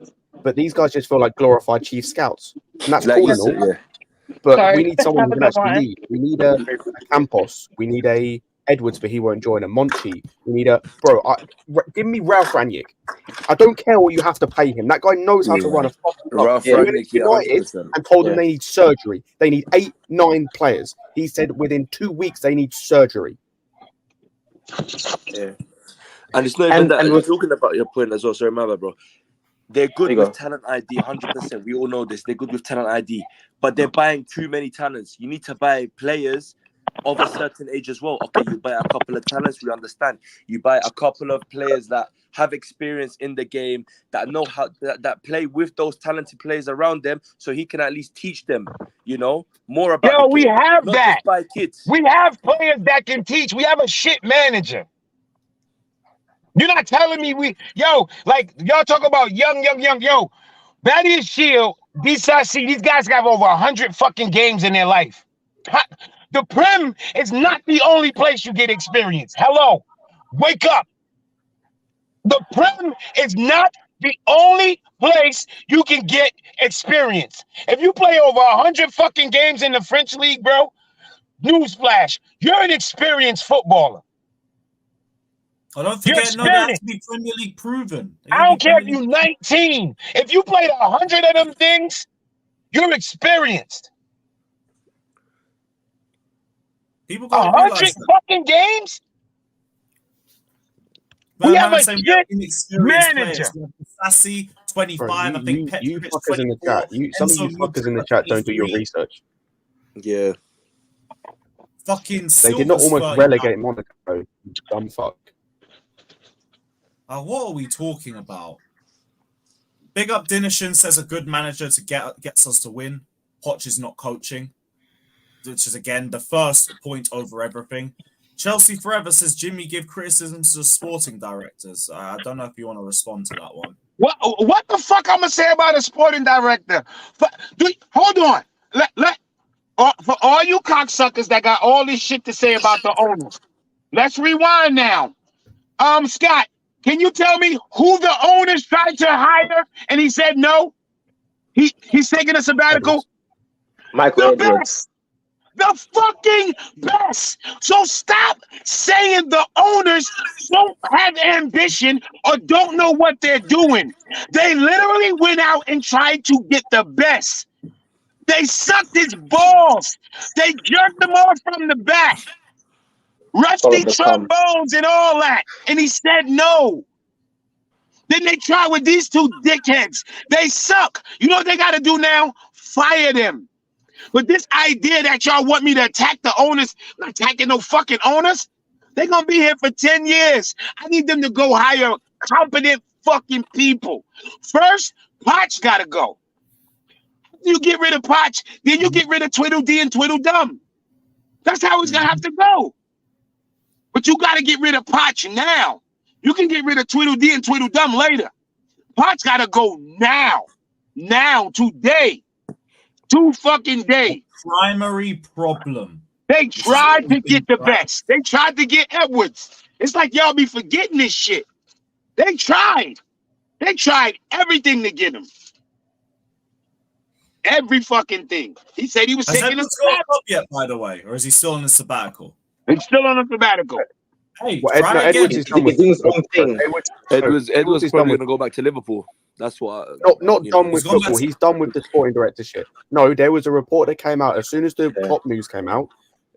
but these guys just feel like glorified chief scouts. And that's cool and all. Yeah. But we need someone who can actually lead. We need a Campos. We need a Edwards, but he won't join. A Monchi. We need a give me Ralph Rangnick. I don't care what you have to pay him. That guy knows how to run a fucking club. Ralph Rangnick, United and told them they need surgery. They need 8-9 players. He said within 2 weeks they need surgery. Yeah. And it's not even that. We're talking about your point as well. Sorry, my bad, bro. They're good with talent ID, 100%. We all know this. They're good with talent ID, but they're buying too many talents. You need to buy players of a certain age as well. Okay, you buy a couple of talents, we understand. You buy a couple of players that have experience in the game, that know how that play with those talented players around them, so he can at least teach them, you know, more about. Yo, we have not that. just by kids. We have players that can teach. We have a shit manager. You're not telling me like y'all talk about young. Yo, Batty and Shield, DCC, these guys have over 100 fucking games in their life. The Prem is not the only place you get experience. Hello, wake up. The Prem is not the only place you can get experience. If you play over 100 fucking games in the French league, bro, newsflash, you're an experienced footballer. I don't think they have to be Premier League proven. I don't care if you're 19. If you played 100 of them things, you're experienced. People 100 fucking games? We have a shit manager. Sassy, 25. Bro, I think you fuckers in the chat. Some of you fuckers in the chat don't do your research. Yeah. Fucking. They did not almost relegate Monaco. You dumb fuck. What are we talking about? Big up Dinishin says a good manager to gets us to win. Poch is not coaching, which is again the first point over everything. Chelsea Forever says Jimmy give criticisms to sporting directors. I don't know if you want to respond to that one. What the fuck I'm gonna say about a sporting director? Hold on. For all you cocksuckers that got all this shit to say about the owners, let's rewind now. Scott, can you tell me who the owners tried to hire and he said no? He's taking a sabbatical. Michael The Edwards. best. The fucking best. So stop saying the owners don't have ambition or don't know what they're doing. They literally went out and tried to get the best. They sucked his balls. They jerked him off from the back. Rusty trombones and all that. And he said no. Then they tried with these two dickheads. They suck. You know what they got to do now? Fire them. But this idea that y'all want me to attack the owners, I'm not attacking no fucking owners. They're going to be here for 10 years. I need them to go hire competent fucking people. First, Poch got to go. you get rid of Poch, then you get rid of Twiddledee and Twiddledum. That's how it's gonna have to go. But you got to get rid of Poch now. You can get rid of Tweedledee and Tweedledum later. Poch got to go now. Now, today. 2 fucking days. Primary problem. They tried to get the best. They tried to get Edwards. It's like y'all be forgetting this shit. They tried. They tried everything to get him. Every fucking thing. He said he was Has taking a Edwards got sabbatical. up yet, by the way? Or is he still on the sabbatical? He's still on a sabbatical. Hey, Well, try no, again. Edwards is done with He's doing his own thing. Edwards is probably done gonna go back to Liverpool. That's what. not you done know. with He's gone football. back to- He's done with the sporting directorship. No, there was a report that came out as soon as the Klopp news came out.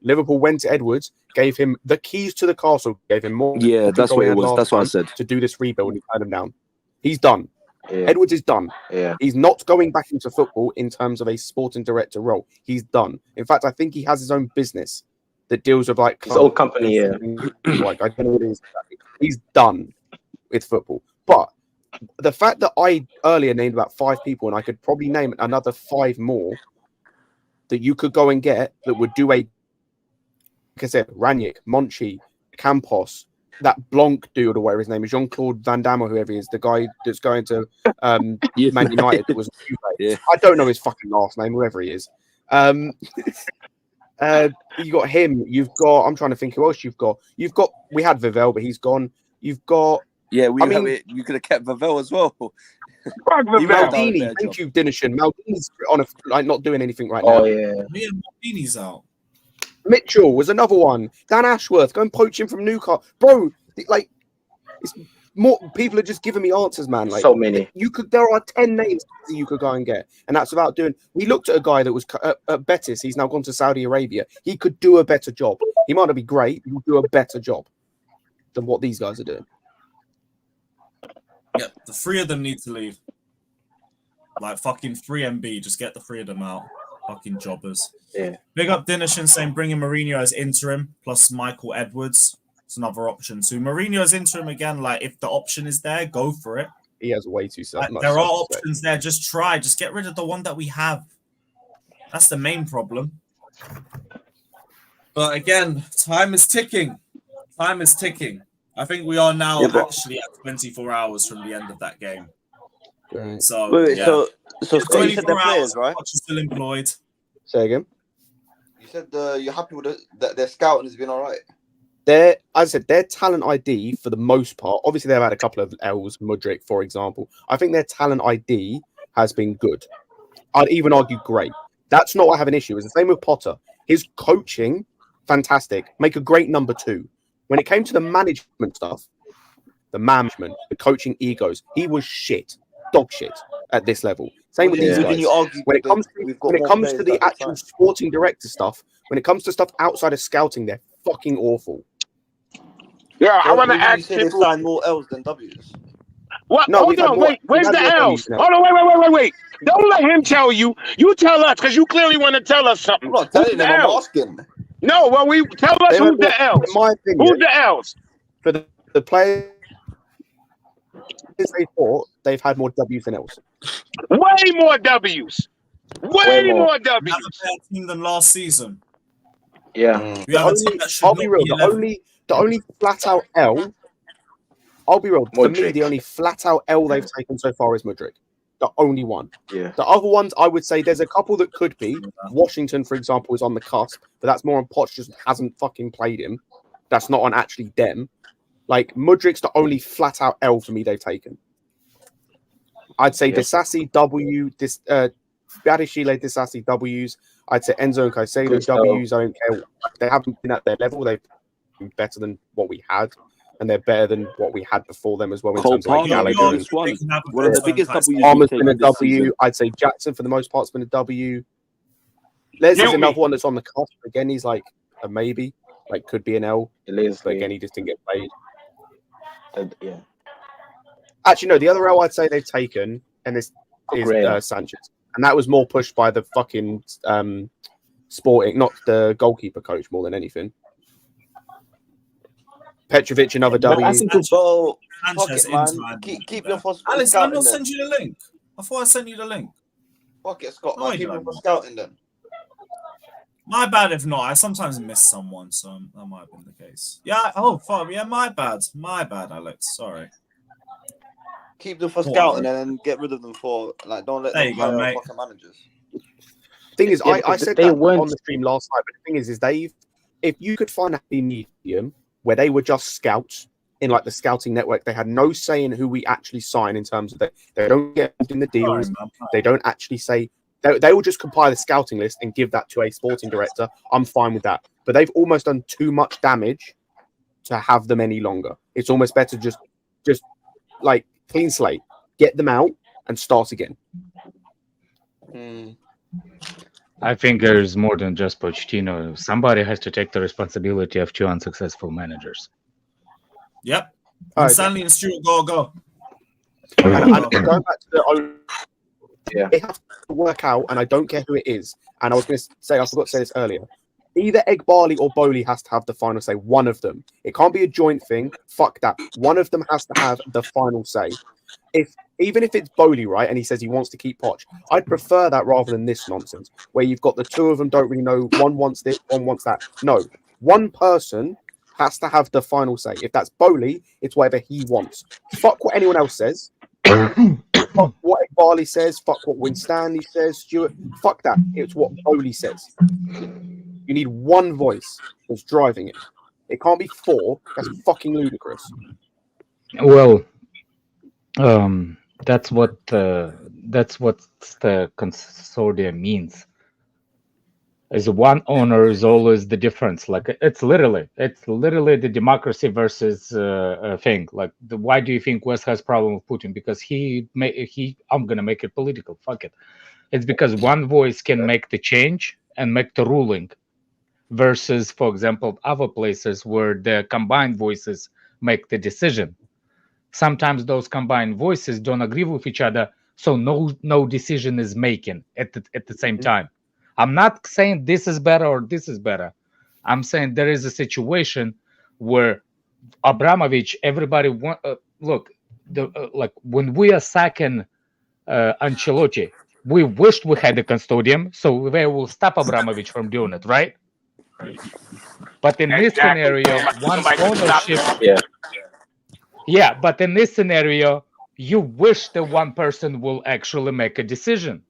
Liverpool went to Edwards, gave him the keys to the castle, gave him more. Yeah, that's control what he it had was. last That's what I time said. to do this rebuild and turned him down. He's done. Yeah. Edwards is done. Yeah. He's not going back into football in terms of a sporting director role. He's done. In fact, I think he has his own business that deals with like His own company, yeah. Like I don't know what it is. He's done with football. But the fact that I earlier named about 5 people, and I could probably name another 5 more that you could go and get that would do a, like I said, Ranić, Monchi, Campos, that Blanc dude or whatever his name is, Jean-Claude Van Damme or whoever he is, the guy that's going to Man United that was Yeah. I don't know his fucking last name, whoever he is. You got him. You've got. I'm trying to think who else you've got. We had Vivell, but he's gone. You've got. Yeah, I mean- you could have kept Vavell as well. Fuck He Vivell. would've done a Maldini. better Thank job. you, Dinishan. Maldini's on not doing anything right Oh now. yeah. Me and Maldini's out. Mitchell was another one. Dan Ashworth, go and poach him from Newcastle, bro. Like, it's more people are just giving me answers, man. Like, So many. there are 10 names that you could go and get, and that's without doing. We looked at a guy that was at Betis. He's now gone to Saudi Arabia. He could do a better job. He might not be great, but he'll do a better job than what these guys are doing. Yeah, the 3 of them need to leave. Like fucking 3 MB, just get the 3 of them out. Fucking jobbers. Yeah. Big up Dinishan saying bringing Mourinho as interim plus Michael Edwards. It's another option. So Mourinho as interim again, like if the option is there, go for it. He has way too much. There are self-respect. options there. Just try. Just get rid of the one that we have. That's the main problem. But again, time is ticking. Time is ticking. I think we are now actually at 24 hours from the end of that game. Right. So, Wait, yeah. so Scott, you said 24 they're players, hours, right? Poch is still employed. Say again. You said you're happy with that their scouting has been all right. As I said, their talent ID for the most part, obviously they've had a couple of L's, Mudryk, for example. I think their talent ID has been good. I'd even argue great. That's not what I have an issue with. It's the same with Potter. His coaching, fantastic. Make a great number 2. When it came to the management stuff, the management, the coaching egos, he was shit. Dog shit at this level. Same with these guys. When it comes to the actual sporting director stuff, when it comes to stuff outside of scouting, they're fucking awful. Yeah, I want to You ask say they people. signed more L's than W's. What? No, Hold we've had on, more- wait. Where's we've the had more L's? W's now. Hold on, wait. Don't let him tell you. You tell us, because you clearly want to tell us something. I'm not Who's telling the them, I'm L's? asking. No, well, tell us They who's have the more- L's. In my opinion, Who's the L's? for the players they thought, they've had more W's than L's. Way more W's. Way more We have W's. a better team than last season. Yeah. We have a team that should I'll not be real. be The 11. only flat out L. I'll be real. For me, Mudryk. the only flat out L they've taken so far is Mudryk. The only one. Yeah. The other ones, I would say, there's a couple that could be. Washington, for example, is on the cusp, but that's more on Poch just hasn't fucking played him. That's not on actually them. Like Mudryk's the only flat out L for me they've taken. I'd say Disasi W, Badishile Disasi W's. I'd say Enzo and Caicedo Good stuff. W's. I don't care. They haven't been at their level. They've been better than what we had, and they're better than what we had before them as well in Cole terms of like Palmer, Gallagher. the and- biggest one. They can have a One of the better biggest time. W's Palmer's we've been a taken this W. season. I'd say Jackson for the most part's been a W. Les is Mute me. another one that's on the cusp. Again, he's like a maybe, like could be an L, but Leslie. again, he just didn't get played. Yeah. Actually, no, the other L I'd say they've taken, and this is Graham. Sanchez, and that was more pushed by the fucking Sporting, not the goalkeeper coach, more than anything. Petrovic, another But I W. think so. Fuck Sanchez it, man. in time. Keep your phosphorus Alice, did I scouting not then. send you the link? I thought I sent you the link. Fuck it, Scott. No, Man, you keep don't. him for scouting then. My bad if not. I sometimes miss someone, so that might have been the case. Yeah. Oh, fuck. Yeah, my bad. My bad, Alex. Sorry. Keep them for Go on, scouting bro. and then get rid of them for like. Don't let There them you go, hire mate. fucking managers. Thing is, Yeah, I because said they that weren't- on the stream last night, but the thing is Dave, if you could find a happy medium where they were just scouts in like the scouting network, they had no say in who we actually sign in terms of they don't get involved in the deals, Sorry, man. they don't actually say they will just compile the scouting list and give that to a sporting director. I'm fine with that, but they've almost done too much damage to have them any longer. It's almost better just like clean slate, get them out and start again. I think there's more than just Pochettino. Somebody has to take the responsibility of two unsuccessful managers. Yep. Okay. And Stanley and Stuart go. And going back to the Yeah. they have to work out, and I don't care who it is. And I was going to say, I forgot to say this earlier. Either Egg Barley or Bowley has to have the final say. One of them. It can't be a joint thing. Fuck that. One of them has to have the final say. Even if it's Bowley, right, and he says he wants to keep Poch, I'd prefer that rather than this nonsense where you've got the two of them don't really know. One wants this, one wants that. No, one person has to have the final say. If that's Bowley, it's whatever he wants. Fuck what anyone else says. Fuck what Barley says. Fuck what Win Stanley says. Stuart. Fuck that. It's what Bowley says. You need one voice that's driving it. It can't be four. That's fucking ludicrous. Well, that's what the consortium means. Is one owner is always the difference. Like it's literally the democracy versus thing. Like why do you think West has problem with Putin? Because I'm gonna make it political. Fuck it. It's because one voice can make the change and make the ruling, versus, for example, other places where the combined voices make the decision. Sometimes those combined voices don't agree with each other, so no decision is making at the same time. I'm not saying this is better or this is better. I'm saying there is a situation where Abramovich, everybody look, like when we are sacking Ancelotti, we wished we had a custodian, so they will stop Abramovich from doing it, right? But in this scenario, one ownership, yeah, but in this scenario, you wish that one person will actually make a decision.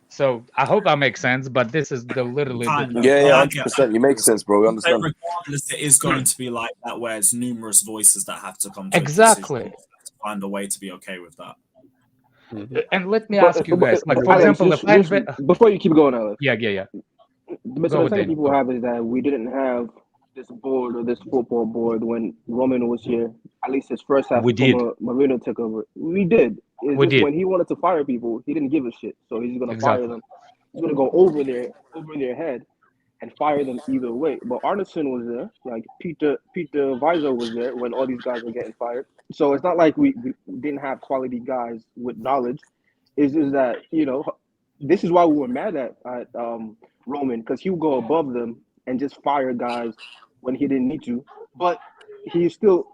So I hope that makes sense, but this is literally Kind of. Yeah, I get 100%. You make sense, bro. We that. understand. Regardless, it is going to be like that, where it's numerous voices that have to come to Exactly. a decision to find a way to be okay with that. And let me ask you guys, like for Alex, example, before you keep going, Alex. Yeah. The misunderstanding people have is that we didn't have this board or this football board when Roman was here. At least his first half We did. before Marino took over. We did. It's We just did. when he wanted to fire people, he didn't give a shit. So he's gonna Exactly. fire them. He's gonna go over their head and fire them either way. But Arneson was there, like Peter Weiser was there when all these guys were getting fired. So it's not like we didn't have quality guys with knowledge. It's just that, this is why we were mad at Roman, because he would go above them and just fire guys when he didn't need to. But he still,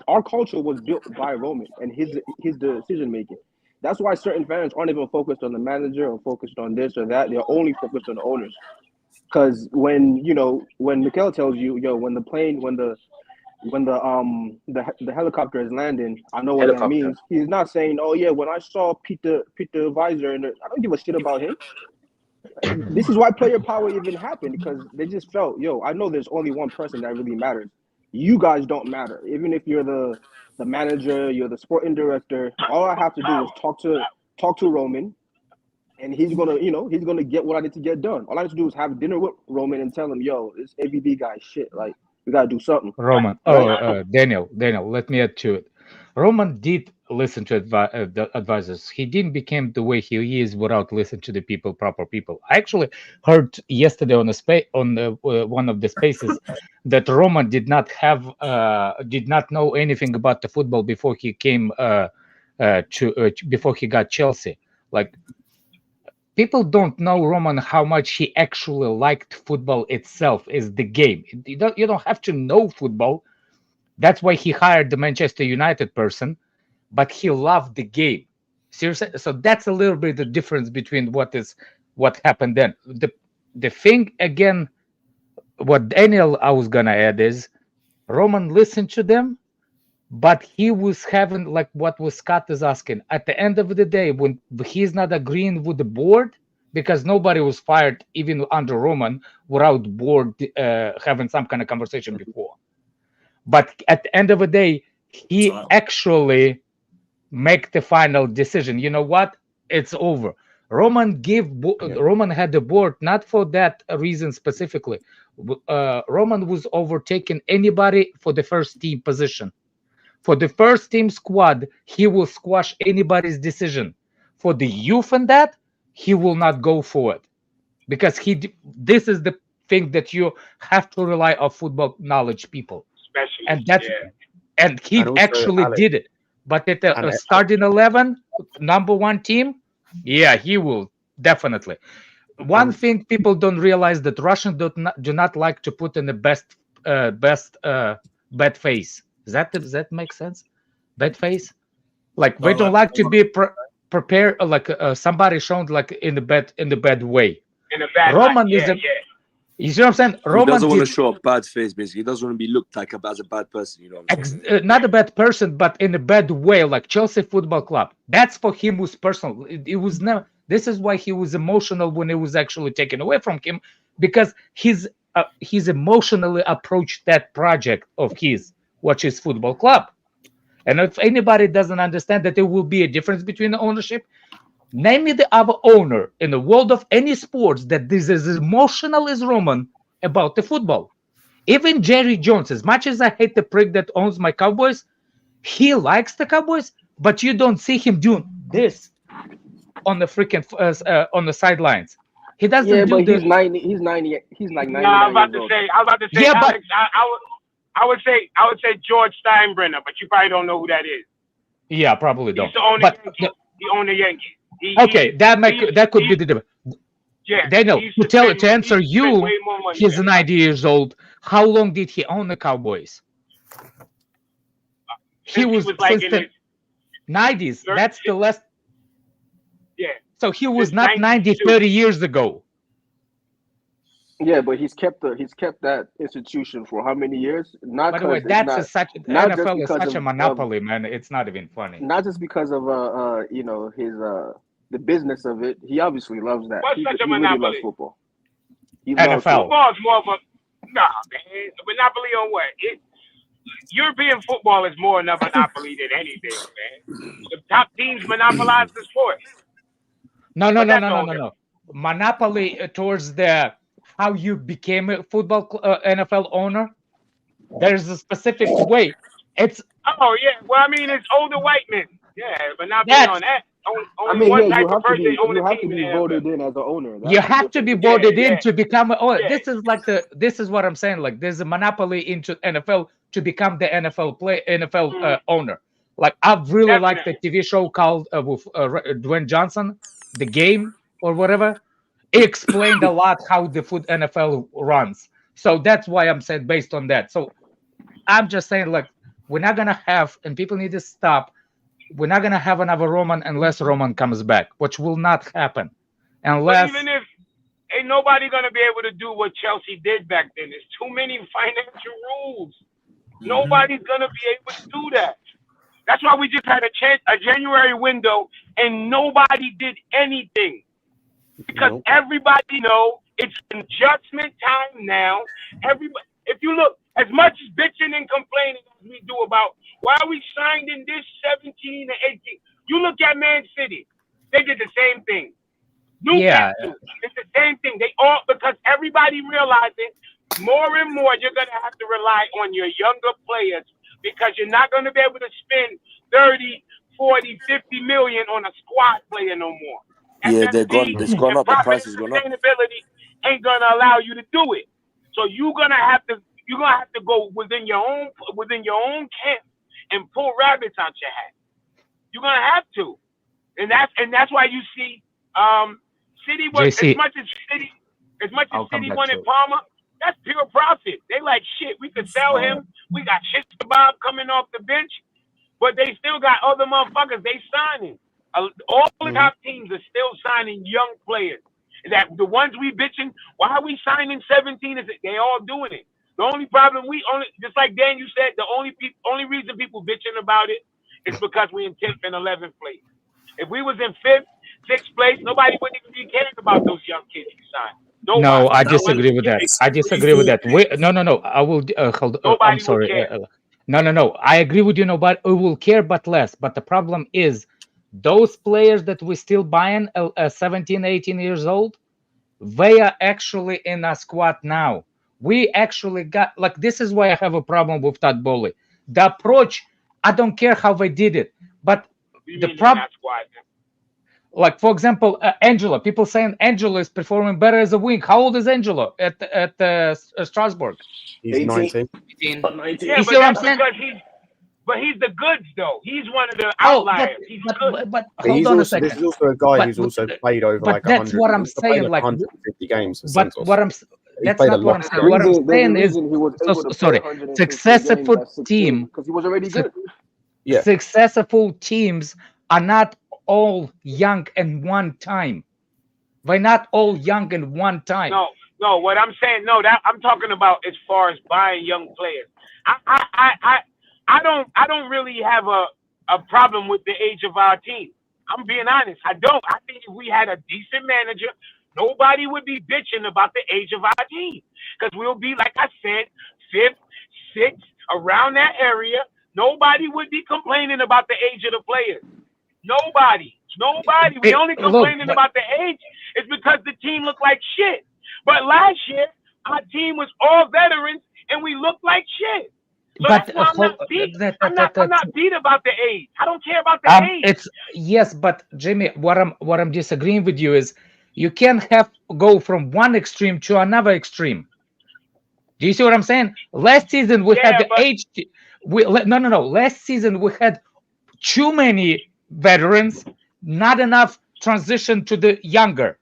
our culture was built by Roman and his decision making. That's why certain fans aren't even focused on the manager or focused on this or that. They're only focused on the owners. Because when Mikel tells you, when the helicopter is landing, I know what that means. He's not saying, oh yeah, when I saw Peter Weiser, and I don't give a shit about him. This is why player power even happened, because they just felt, I know there's only one person that really matters. You guys don't matter. Even if you're the manager, you're the sporting director, all I have to do is talk to Roman, and he's gonna get what I need to get done. All I have to do is have dinner with Roman and tell him, this AVD guy shit, like we gotta do something. Roman, Daniel, let me add to it. Roman did listen to the advisors. He didn't become the way he is without listening to the proper people. I actually heard yesterday on one of the spaces that Roman did not know anything about the football before he came before he got Chelsea. Like, people don't know Roman how much he actually liked football itself, is the game. You don't have to know football. That's why he hired the Manchester United person, but he loved the game. Seriously, so that's a little bit the difference between what happened then. The thing again, what Daniel I was gonna add is Roman listened to them, but he was having like what was Scott is asking. At the end of the day, when he's not agreeing with the board, because nobody was fired even under Roman without board having some kind of conversation before. But at the end of the day, he actually make the final decision. You know what? It's over. Roman had the board not for that reason specifically. Roman was overtaking anybody for the first team position. For the first team squad, he will squash anybody's decision. For the youth and that, he will not go for it, because this is the thing that you have to rely on football knowledge people, and he And also, actually Alex, did it. But at the starting 11, number one team, yeah, he will definitely. One thing people don't realize that Russians do not like to put in the best bad face. Does that make sense? Bad face, like they don't like to be prepared, like somebody shown like in the bad way. In a bad Roman light. is you see what I'm saying? He Roman doesn't want to did show a bad face, basically. He doesn't want to be looked like as a bad person. You know what I'm saying? not a bad person, but in a bad way, like Chelsea Football Club. That's for him was personal. It was never. This is why he was emotional when it was actually taken away from him, because he's emotionally approached that project of his, which is football club. And if anybody doesn't understand that there will be a difference between the ownership, name me the other owner in the world of any sports that is as emotional as Roman about the football. Even Jerry Jones, as much as I hate the prick that owns my Cowboys, he likes the Cowboys, but you don't see him doing this on the freaking on the sidelines. He doesn't Yeah, do but the. he's 90. He's 90. He's like 99 I was about years to old. say, Yeah, but- Alex, I would say George Steinbrenner, but you probably don't know who that is. Yeah, probably He don't. used to own the But Yankees. He owned the Yankees. okay, that could be the difference. Yeah, Daniel, he used to spend- answer he used to spend you, way more money he's than 90 years old. How long did he own the Cowboys? He Since was like since in the his 90s. That's the last. yeah. So he was Since not 90, 92. 30 years ago. Yeah, but he's kept that institution for how many years? Not By the way, because that's such not just NFL is because such a monopoly, man. It's not even funny. not just because of his the business of it. He obviously loves that. What's He such a really loves monopoly? football. He loves NFL. Football is more of a nah, man. A monopoly on what? European football is more of a monopoly than anything, man. The top teams monopolize the sport. No. But that's all Monopoly towards the how you became a football NFL owner. There's a specific way. It's Oh yeah, well I mean it's older white men. Yeah, but not That's- on that. I Only mean, one yeah, type you of have to person be own you a have team to in be the voted NFL. in as an owner. That's you the have to be difference. voted in yeah. to become. Yeah. This is what I'm saying. Like there's a monopoly into NFL to become the NFL owner. Like I've really liked the TV show called with Dwayne Johnson, The Game or whatever. It explained a lot how the NFL runs. So that's why I'm saying based on that. So I'm just saying like we're not gonna have, and people need to stop. We're not gonna have another Roman unless Roman comes back, which will not happen But unless. even if ain't nobody gonna be able to do what Chelsea did back then. There's too many financial rules. Nobody's gonna be able to do that. That's why we just had a January window and nobody did anything. Because everybody know it's adjustment time now. Everybody, if you look, as much bitching and complaining as we do about why we signed in this 17 and 18, you look at Man City, they did the same thing. Newcastle, it's the same thing. They all, because everybody realizing more and more you're gonna have to rely on your younger players because you're not gonna be able to spend 30, 40, 50 million on a squad player no more. Yeah, FFP it's gone and up. The profit price and has gone up. sustainability ain't gonna allow you to do it. So you're gonna have to go within your own camp and pull rabbits out your hat. You're gonna have to, and that's why you see City was JC. as much as I'll come City back wanted to it. Palmer. That's pure profit. They like shit. We could sell him. We got shit to Bob coming off the bench, but they still got other motherfuckers they signing. All the top teams are still signing young players. That the ones we bitching, why are we signing 17? Is it they all doing it? The only problem just like Dan, you said, the only reason people bitching about it is because we in 10th and 11th place. If we was in 5th, 6th place, nobody wouldn't even be caring about those young kids we signed. Nobody. No, I disagree with that. I disagree with that. No. I will hold. I'm Nobody will sorry. care. No. I agree with you. Nobody will care, but less. But the problem is, those players that we still buying, 17, 18 years old, they are actually in our squad now. We actually got this is why I have a problem with Todd Bowley. The approach, I don't care how they did it, but the problem. Like, for example, Angelo. People saying Angelo is performing better as a wing. How old is Angelo at Strasbourg? He's 19. 18. Yeah, You see what I'm saying? But he's the goods, though. He's one of the outliers. He's good. But hold on a second. This is also a guy who's also played over like 100. That's what I'm saying. Like 150 games. But what I'm that's not what I'm saying. What I'm saying is, sorry, successful team because he was already good. Yeah. Successful teams are not all young in one time. They're not all young in one time. No. What I'm saying, that I'm talking about as far as buying young players. I don't really have a problem with the age of our team. I'm being honest. I don't. I think if we had a decent manager, nobody would be bitching about the age of our team. Because we'll be, like I said, 5th, 6th, around that area. Nobody would be complaining about the age of the players. Nobody. We only complaining about the age is because the team looked like shit. But last year, our team was all veterans and we looked like shit. So that's why I'm not beat. I'm not beat about the age. I don't care about the age. Yes, but Jimmy, what I'm disagreeing with you is you can't go from one extreme to another extreme. Do you see what I'm saying? Last season we had the age. No. Last season we had too many veterans, not enough transition to the younger.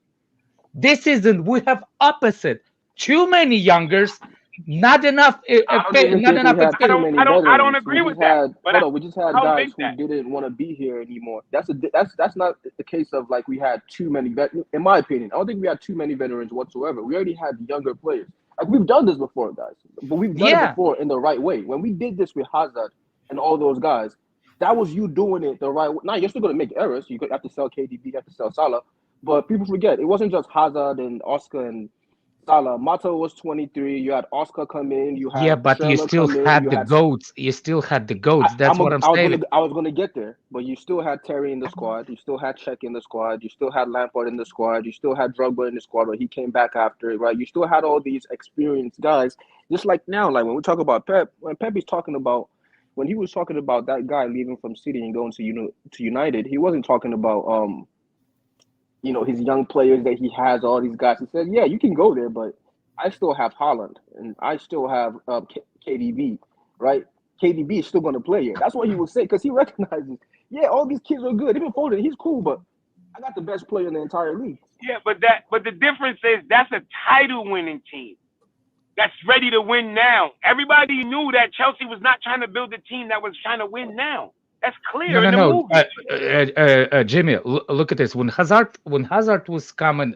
This season we have opposite. Too many youngers. Not enough. Not enough experience. I don't agree with that. But we just had guys who didn't want to be here anymore. That's not the case of like we had too many veterans. In my opinion, I don't think we had too many veterans whatsoever. We already had younger players. Like we've done this before, guys. But we've done it before in the right way. When we did this with Hazard and all those guys, that was you doing it the right way. Now you're still going to make errors. You have to sell KDB, you have to sell Salah. But people forget it wasn't just Hazard and Oscar and Salah. Mata was 23. You had Oscar come in. You had but you still had the goats. You still had the goats. That's what I'm saying. I was going to get there, but you still had Terry in the squad. You still had Cech in the squad. You still had Lampard in the squad. You still had Drogba in the squad, but he came back after it, right? You still had all these experienced guys. Just like now, like when we talk about Pep, when he was talking about that guy leaving from City and going to United, he wasn't talking about his young players that he has, all these guys. He said, yeah, you can go there, but I still have Haaland and I still have KDB, right? KDB is still going to play here. That's what he would say because he recognizes, all these kids are good. Even Foden, he's cool, but I got the best player in the entire league. Yeah, but the difference is that's a title-winning team that's ready to win now. Everybody knew that Chelsea was not trying to build a team that was trying to win now. That's clear in the movie. Jimmy, look at this. When Hazard was coming,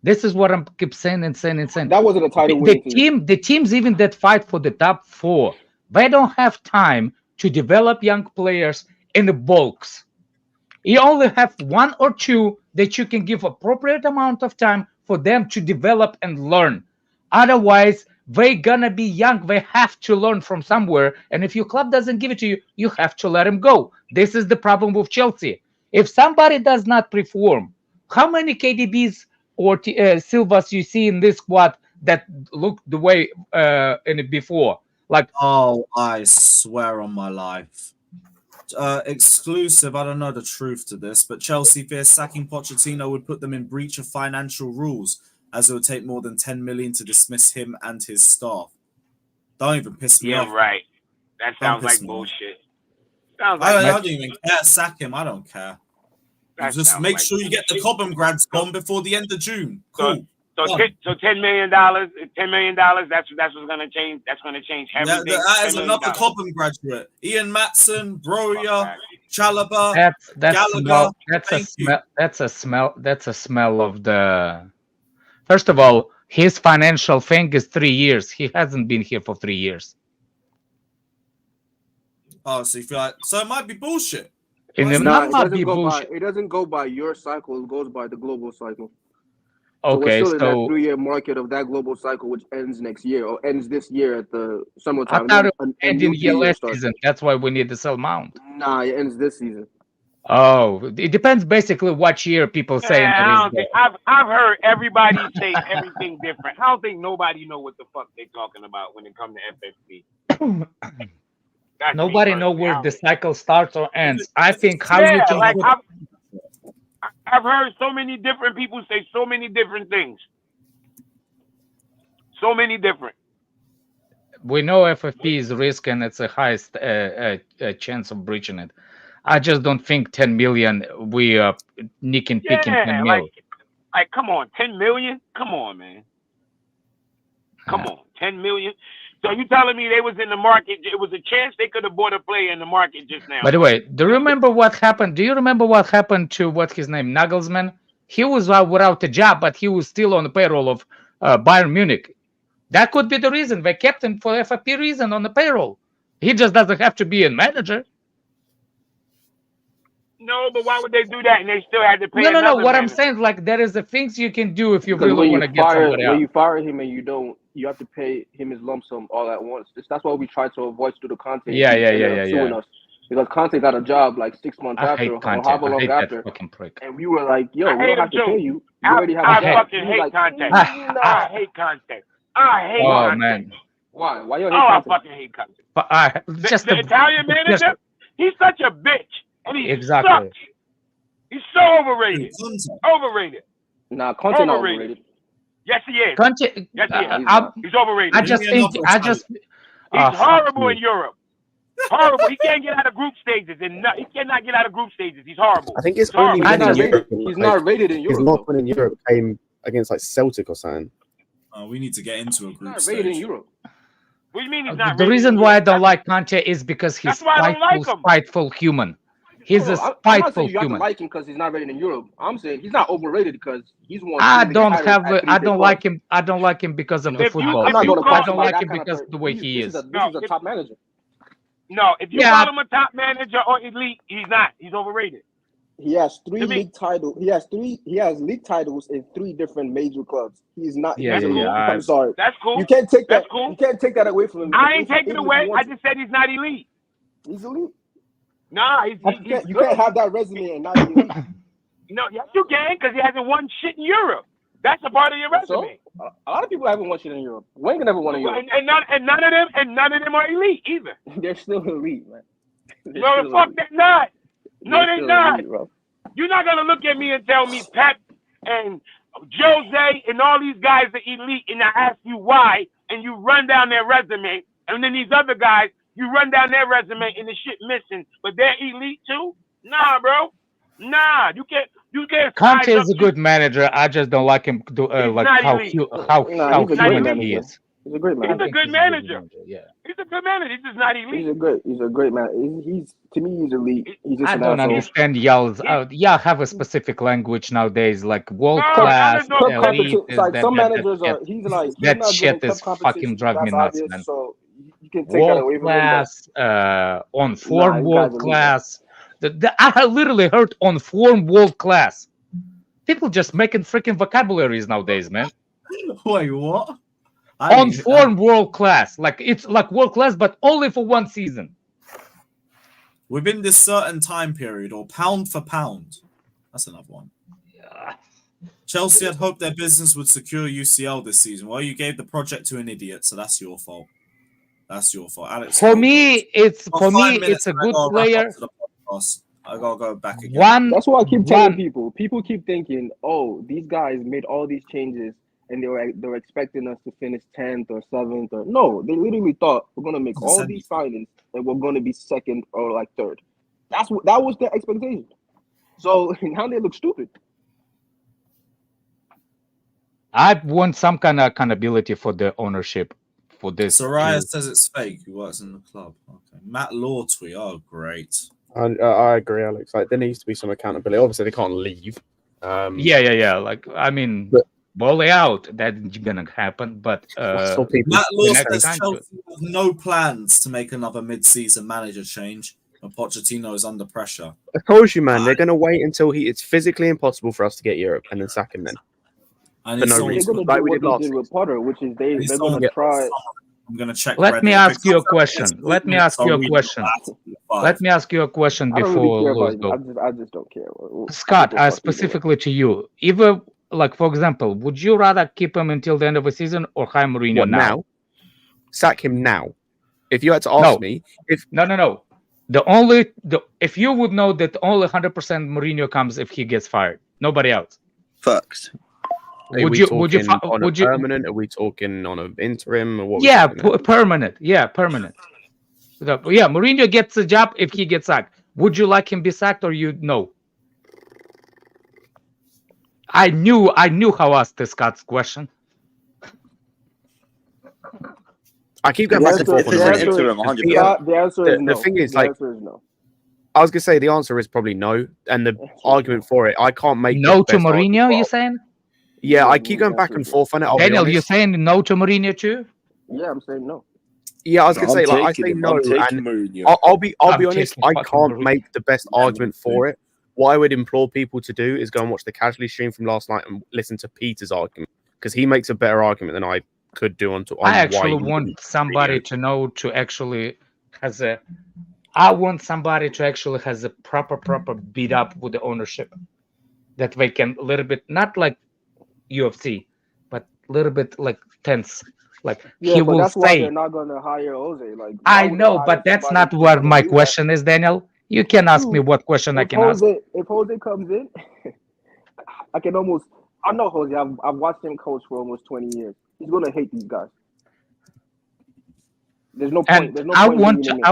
this is what I keep saying and saying. That wasn't a title winning team. The teams even that fight for the top 4, they don't have time to develop young players in the bulks. You only have 1 or 2 that you can give appropriate amount of time for them to develop and learn. Otherwise, they're gonna be young. They have to learn from somewhere. And if your club doesn't give it to you, you have to let them go. This is the problem with Chelsea. If somebody does not perform, how many KDBs or Silvas you see in this squad that looked the way in it before? Like, oh, I swear on my life. Exclusive, I don't know the truth to this, but Chelsea fears sacking Pochettino would put them in breach of financial rules, as it would take more than 10 million to dismiss him and his staff. Don't even piss me off. Yeah, right. That sounds like bullshit. I don't even care. Sack him. I don't care. Just make sure you get the Cobham grads gone before the end of June. Cool. So $10 million. $10 million. That's what's gonna change. That's gonna change everything. That is another Cobham graduate. Ian Matson, Broya, Chalobah, That's Gallagher. smell. That's a Thank you. smell. That's a smell. That's a smell of the. First of all, his financial thing is 3 years. He hasn't been here for 3 years. Oh, so you feel like so it might be bullshit. And it Nah, might be go bullshit. by. It doesn't go by your cycle. It goes by the global cycle. So we're Okay, still in that so 3-year market of that global cycle, which ends next year or ends this year at the I summertime. thought it And was then a ending new year 3 years last starts. season. That's why we need to sell Mount. Nah, it ends this season. Oh, it depends basically what year people saying Yeah, that I is don't think I've heard everybody say everything different. I don't think nobody know what the fuck they talking about when it comes to FFP. That's me Nobody know personally. where I the don't- cycle starts or ends. I think how you Yeah, can like put, I've heard so many different people say so many different things. So many different. we know FFP is risk and it's a highest chance of breaching it. I just don't think 10 million we are picking 10 Yeah, mil. like come on, 10 million? Come on, man. Come on, 10 million. So you telling me they was in the market? It was a chance they could have bought a player in the market just now. By the way, do you remember what happened? Do you remember what happened to what his name Nagelsmann? He was without a job, but he was still on the payroll of Bayern Munich. That could be the reason they kept him for FFP reason on the payroll. He just doesn't have to be a manager. No, but why would they do that? And they still had to pay No. another What I'm manager. saying, like, there is the things you can do if you Because really want to get somebody when out. you fire him and you have to pay him his lump sum all at once. That's why we try to avoid through the Conte. Yeah. Suing us because Conte got a job like 6 months I after hate or Conte. however I long hate after, that fucking prick. and we were like, "Yo, I we hate don't have him to too. pay you. You already have a I job." fucking hate Conte. I hate Conte. I hate Oh Conte. man. Why? Why you hate Oh, I Conte? fucking hate Conte. But just The Italian manager, he's such a bitch, and he Exactly. sucks. He's so overrated. Overrated. Nah, Conte not Overrated. overrated. Yes, he is. Conte. Yes, he is. He's overrated. I just think. He's horrible in Europe. Horrible. He can't get out of group stages, and he cannot get out of group stages. He's horrible. I think it's He's horrible. only been in Europe. He's not rated in His Europe. last one in Europe came against like Celtic or something. We need to get into a group Not stage. rated in Europe. What do you mean he's not The rated reason in why I Europe? don't like Conte is because he's That's why I don't like him. spiteful human. He's a I'm not spiteful saying you have to human. like him because he's not rated in Europe. I'm saying he's not overrated because he's won. I 3 league don't titles have. at 3 I big don't clubs. like him. I don't like him because of the football. I'm not going to I call don't him like that him kind of because of person. the way This he is is. a top manager. No, if you Yeah. call him a top manager or elite, he's not. He's overrated. He has 3 To me. league titles. He has league titles in 3 different major clubs. He's not. Yeah, he's yeah, elite. yeah. I'm sorry. That's cool. You can't take that. That's cool. You can't take that away from him. I ain't Even taking it if away. you I want just said he's not elite. to. He's elite. Nah, he's You good. can't have that resume and not be elite. No, yes, you can, because he hasn't won shit in Europe. That's a part of your So resume. a lot of people haven't won shit in Europe. Wenger never won in Europe. And none of them are elite either. They're still elite, man. They're No, the still fuck elite. they're not. No, They're they're still not. elite, bro. You're not gonna look at me and tell me Pep and Jose and all these guys are elite, and I ask you why, and you run down their resume, and then these other guys, you run down their resume and the shit missing, but they're elite too? Nah, bro. Nah, you can't. Conte size is a up good manager. I just don't like him. Like not how elite. how He's a great human he manager. is. He's a great He's manager. a good manager. Yeah. He's a good manager. He's just not elite. He's a great man. He's to me he's elite. He's just I an don't asshole. understand y'all's. Y'all have a specific language nowadays, like world No, class, no, Cup no. elite. competition. Like some managers are. That He's like he's that not shit good in is cup fucking competition. drive me That's nuts, obvious. man. So you can take that away World from him. class, on Nah, form you guys world are class. I have literally heard on form world class. People just making freaking vocabularies nowadays, man. Wait, what? On form world class, like it's like world class, but only for one season. Within this certain time period, or pound for pound. That's another one. Chelsea had hoped their business would secure UCL this season. Well, you gave the project to an idiot, so that's your fault. That's your fault, Alex. For me, it's Got 5 minutes it's a and I good gotta wrap up player. to the podcast. I gotta go back again. That's why I keep telling people. People keep thinking, "Oh, these guys made all these changes, and they were expecting us to finish 10th or 7th." Or no, they literally thought we're gonna make all these signings and we're gonna be 2nd or like 3rd. That was their expectation. So now they look stupid. I want some kind of accountability for the ownership for this. Soraya says it's fake. Who works in the club? Okay. Matt Law tweet. Oh, great. I agree, Alex. Like there needs to be some accountability. Obviously, they can't leave. Yeah. Like I mean, But- volley out. That's gonna happen. But That's what people. Matt Law next says time Chelsea have no plans to make another mid-season manager change, and Pochettino is under pressure. I told you, man. They're going to wait until it's physically impossible for us to get Europe and then sack him then. And For it's no always- reason. They're Like gonna we do did what last they did with Potter, which is they're it's gonna gonna try. I'm gonna check. let me Reddit. ask If it you a comes out question. against Let me Liverpool, ask you a so question. we will. Let me ask you a question I don't before really care Lewis about goes. it. I just don't care. Scott, What the fuck he doing. specifically to you, either like for example, would you rather keep him until the end of the season or hire Mourinho What, now? now? Sack him now. If you had to ask me, if No. If you would know that only 100% Mourinho comes if he gets fired, nobody else. Facts. are we talking on a permanent? Are we talking on an interim? Or what? Yeah, permanent. Yeah, permanent. Yeah, Mourinho gets the job if he gets sacked. Would you like him be sacked or you no? I knew how I asked this Scott's question. I keep going back and forth on The the answer interim, Mourinho. 100%. Scott, the answer is The no. thing is, The like, answer is no. I was gonna say the answer is probably no, and the argument for it, I can't make No the to best argument Mourinho, for you it. saying? Yeah, I Yeah, keep the going back answer and is no. forth on it. I'll be Daniel, honest. you saying no to Mourinho too? Yeah, I'm saying no. Yeah, I was gonna I'm say like I taking say him. no, I'm taking and Mourinho. I'll be I'm honest. taking I fucking can't Mourinho. make the best argument for it. What I would implore people to do is go and watch the casually stream from last night and listen to Peter's argument because he makes a better argument than I could do on I why actually he want wouldn't somebody Mourinho. to know to actually has a. I want somebody to actually has a proper beat up with the ownership, that they can a little bit not like UFC, but a little bit like tense. Like Yeah, he but will that's why say, they're not gonna hire Jose. Like, I why would they know, hire but that's somebody not who's what gonna my do that? question is, Daniel. You can ask me Dude, what question I If can ask. Jose comes in, I can almost. I know Jose. I've watched him coach for almost 20 years. He's gonna hate these guys. There's no point. And There's no I point want bringing him in.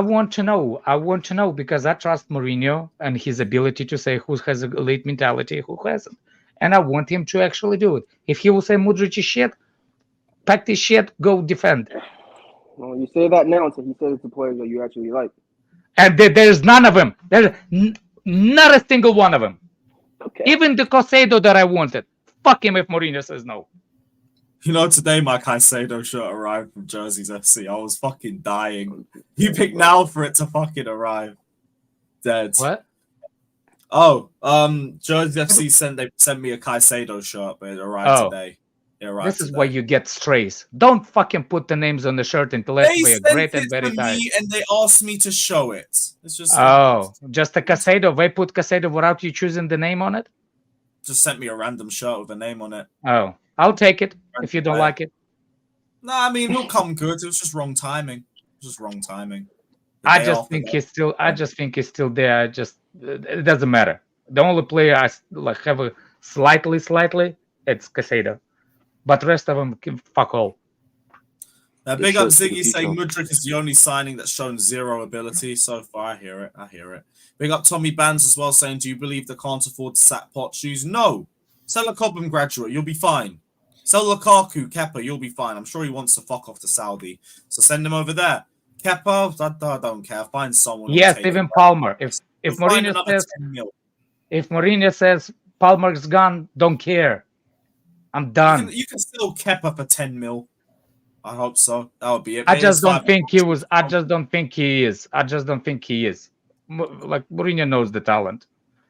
I want to know because I trust Mourinho and his ability to say who has an elite mentality, who hasn't. And I want him to actually do it. If he will say Mudryk is shit, pack this shit, go defend. Well, you say that now until he says it's the players that you actually like. And there's none of them. There's not a single one of them. Okay. Even the Caicedo that I wanted. Fuck him if Mourinho says no. You know, today my Caicedo shirt arrived from Jersey's FC. I was fucking dying. You picked now for it to fucking arrive. Dead. What? Oh, Jersey FC sent me a Caicedo shirt, but it arrived today. It arrived This is today. why you get strays. Don't fucking put the names on the shirt until they They are sent great and it very to tired. me and they asked me to show it. It's just Just a Caicedo. They put Caicedo without you choosing the name on it? just sent me a random shirt with a name on it. Oh, I'll take it if you don't like it. No, I mean he'll come good. It was just wrong timing. Just wrong timing. I just think he's still there. It doesn't matter. The only player I like have a slightly, it's Caicedo. But the rest of them can fuck all. Big up Ziggy saying Mudryk is the only signing that's shown zero ability so far. I hear it. Big up Tommy Bands as well saying, do you believe they can't afford to sack Pot shoes? No. Sell a Cobham graduate, you'll be fine. Sell Lukaku, Kepa, you'll be fine. I'm sure he wants to fuck off to Saudi. So send him over there. Kepa, I don't care. Find someone. Yes, even Palmer. If Mourinho says Palmer's gone, don't care. I'm done. You can still Kepa for 10 mil. I hope so. That would be it. I just don't think he is. I just don't think he is. Like Mourinho knows the talent.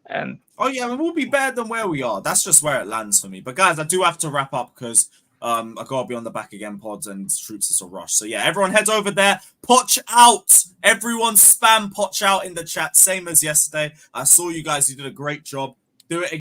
And oh yeah, we'll be better than where we are. That's just where it lands for me. But guys, I do have to wrap up because I gotta be on the back again pods and troops is a rush. So yeah, everyone head over there. Poch out. Everyone spam Poch out in the chat, same as yesterday. I saw you guys. You did a great job. Do it again.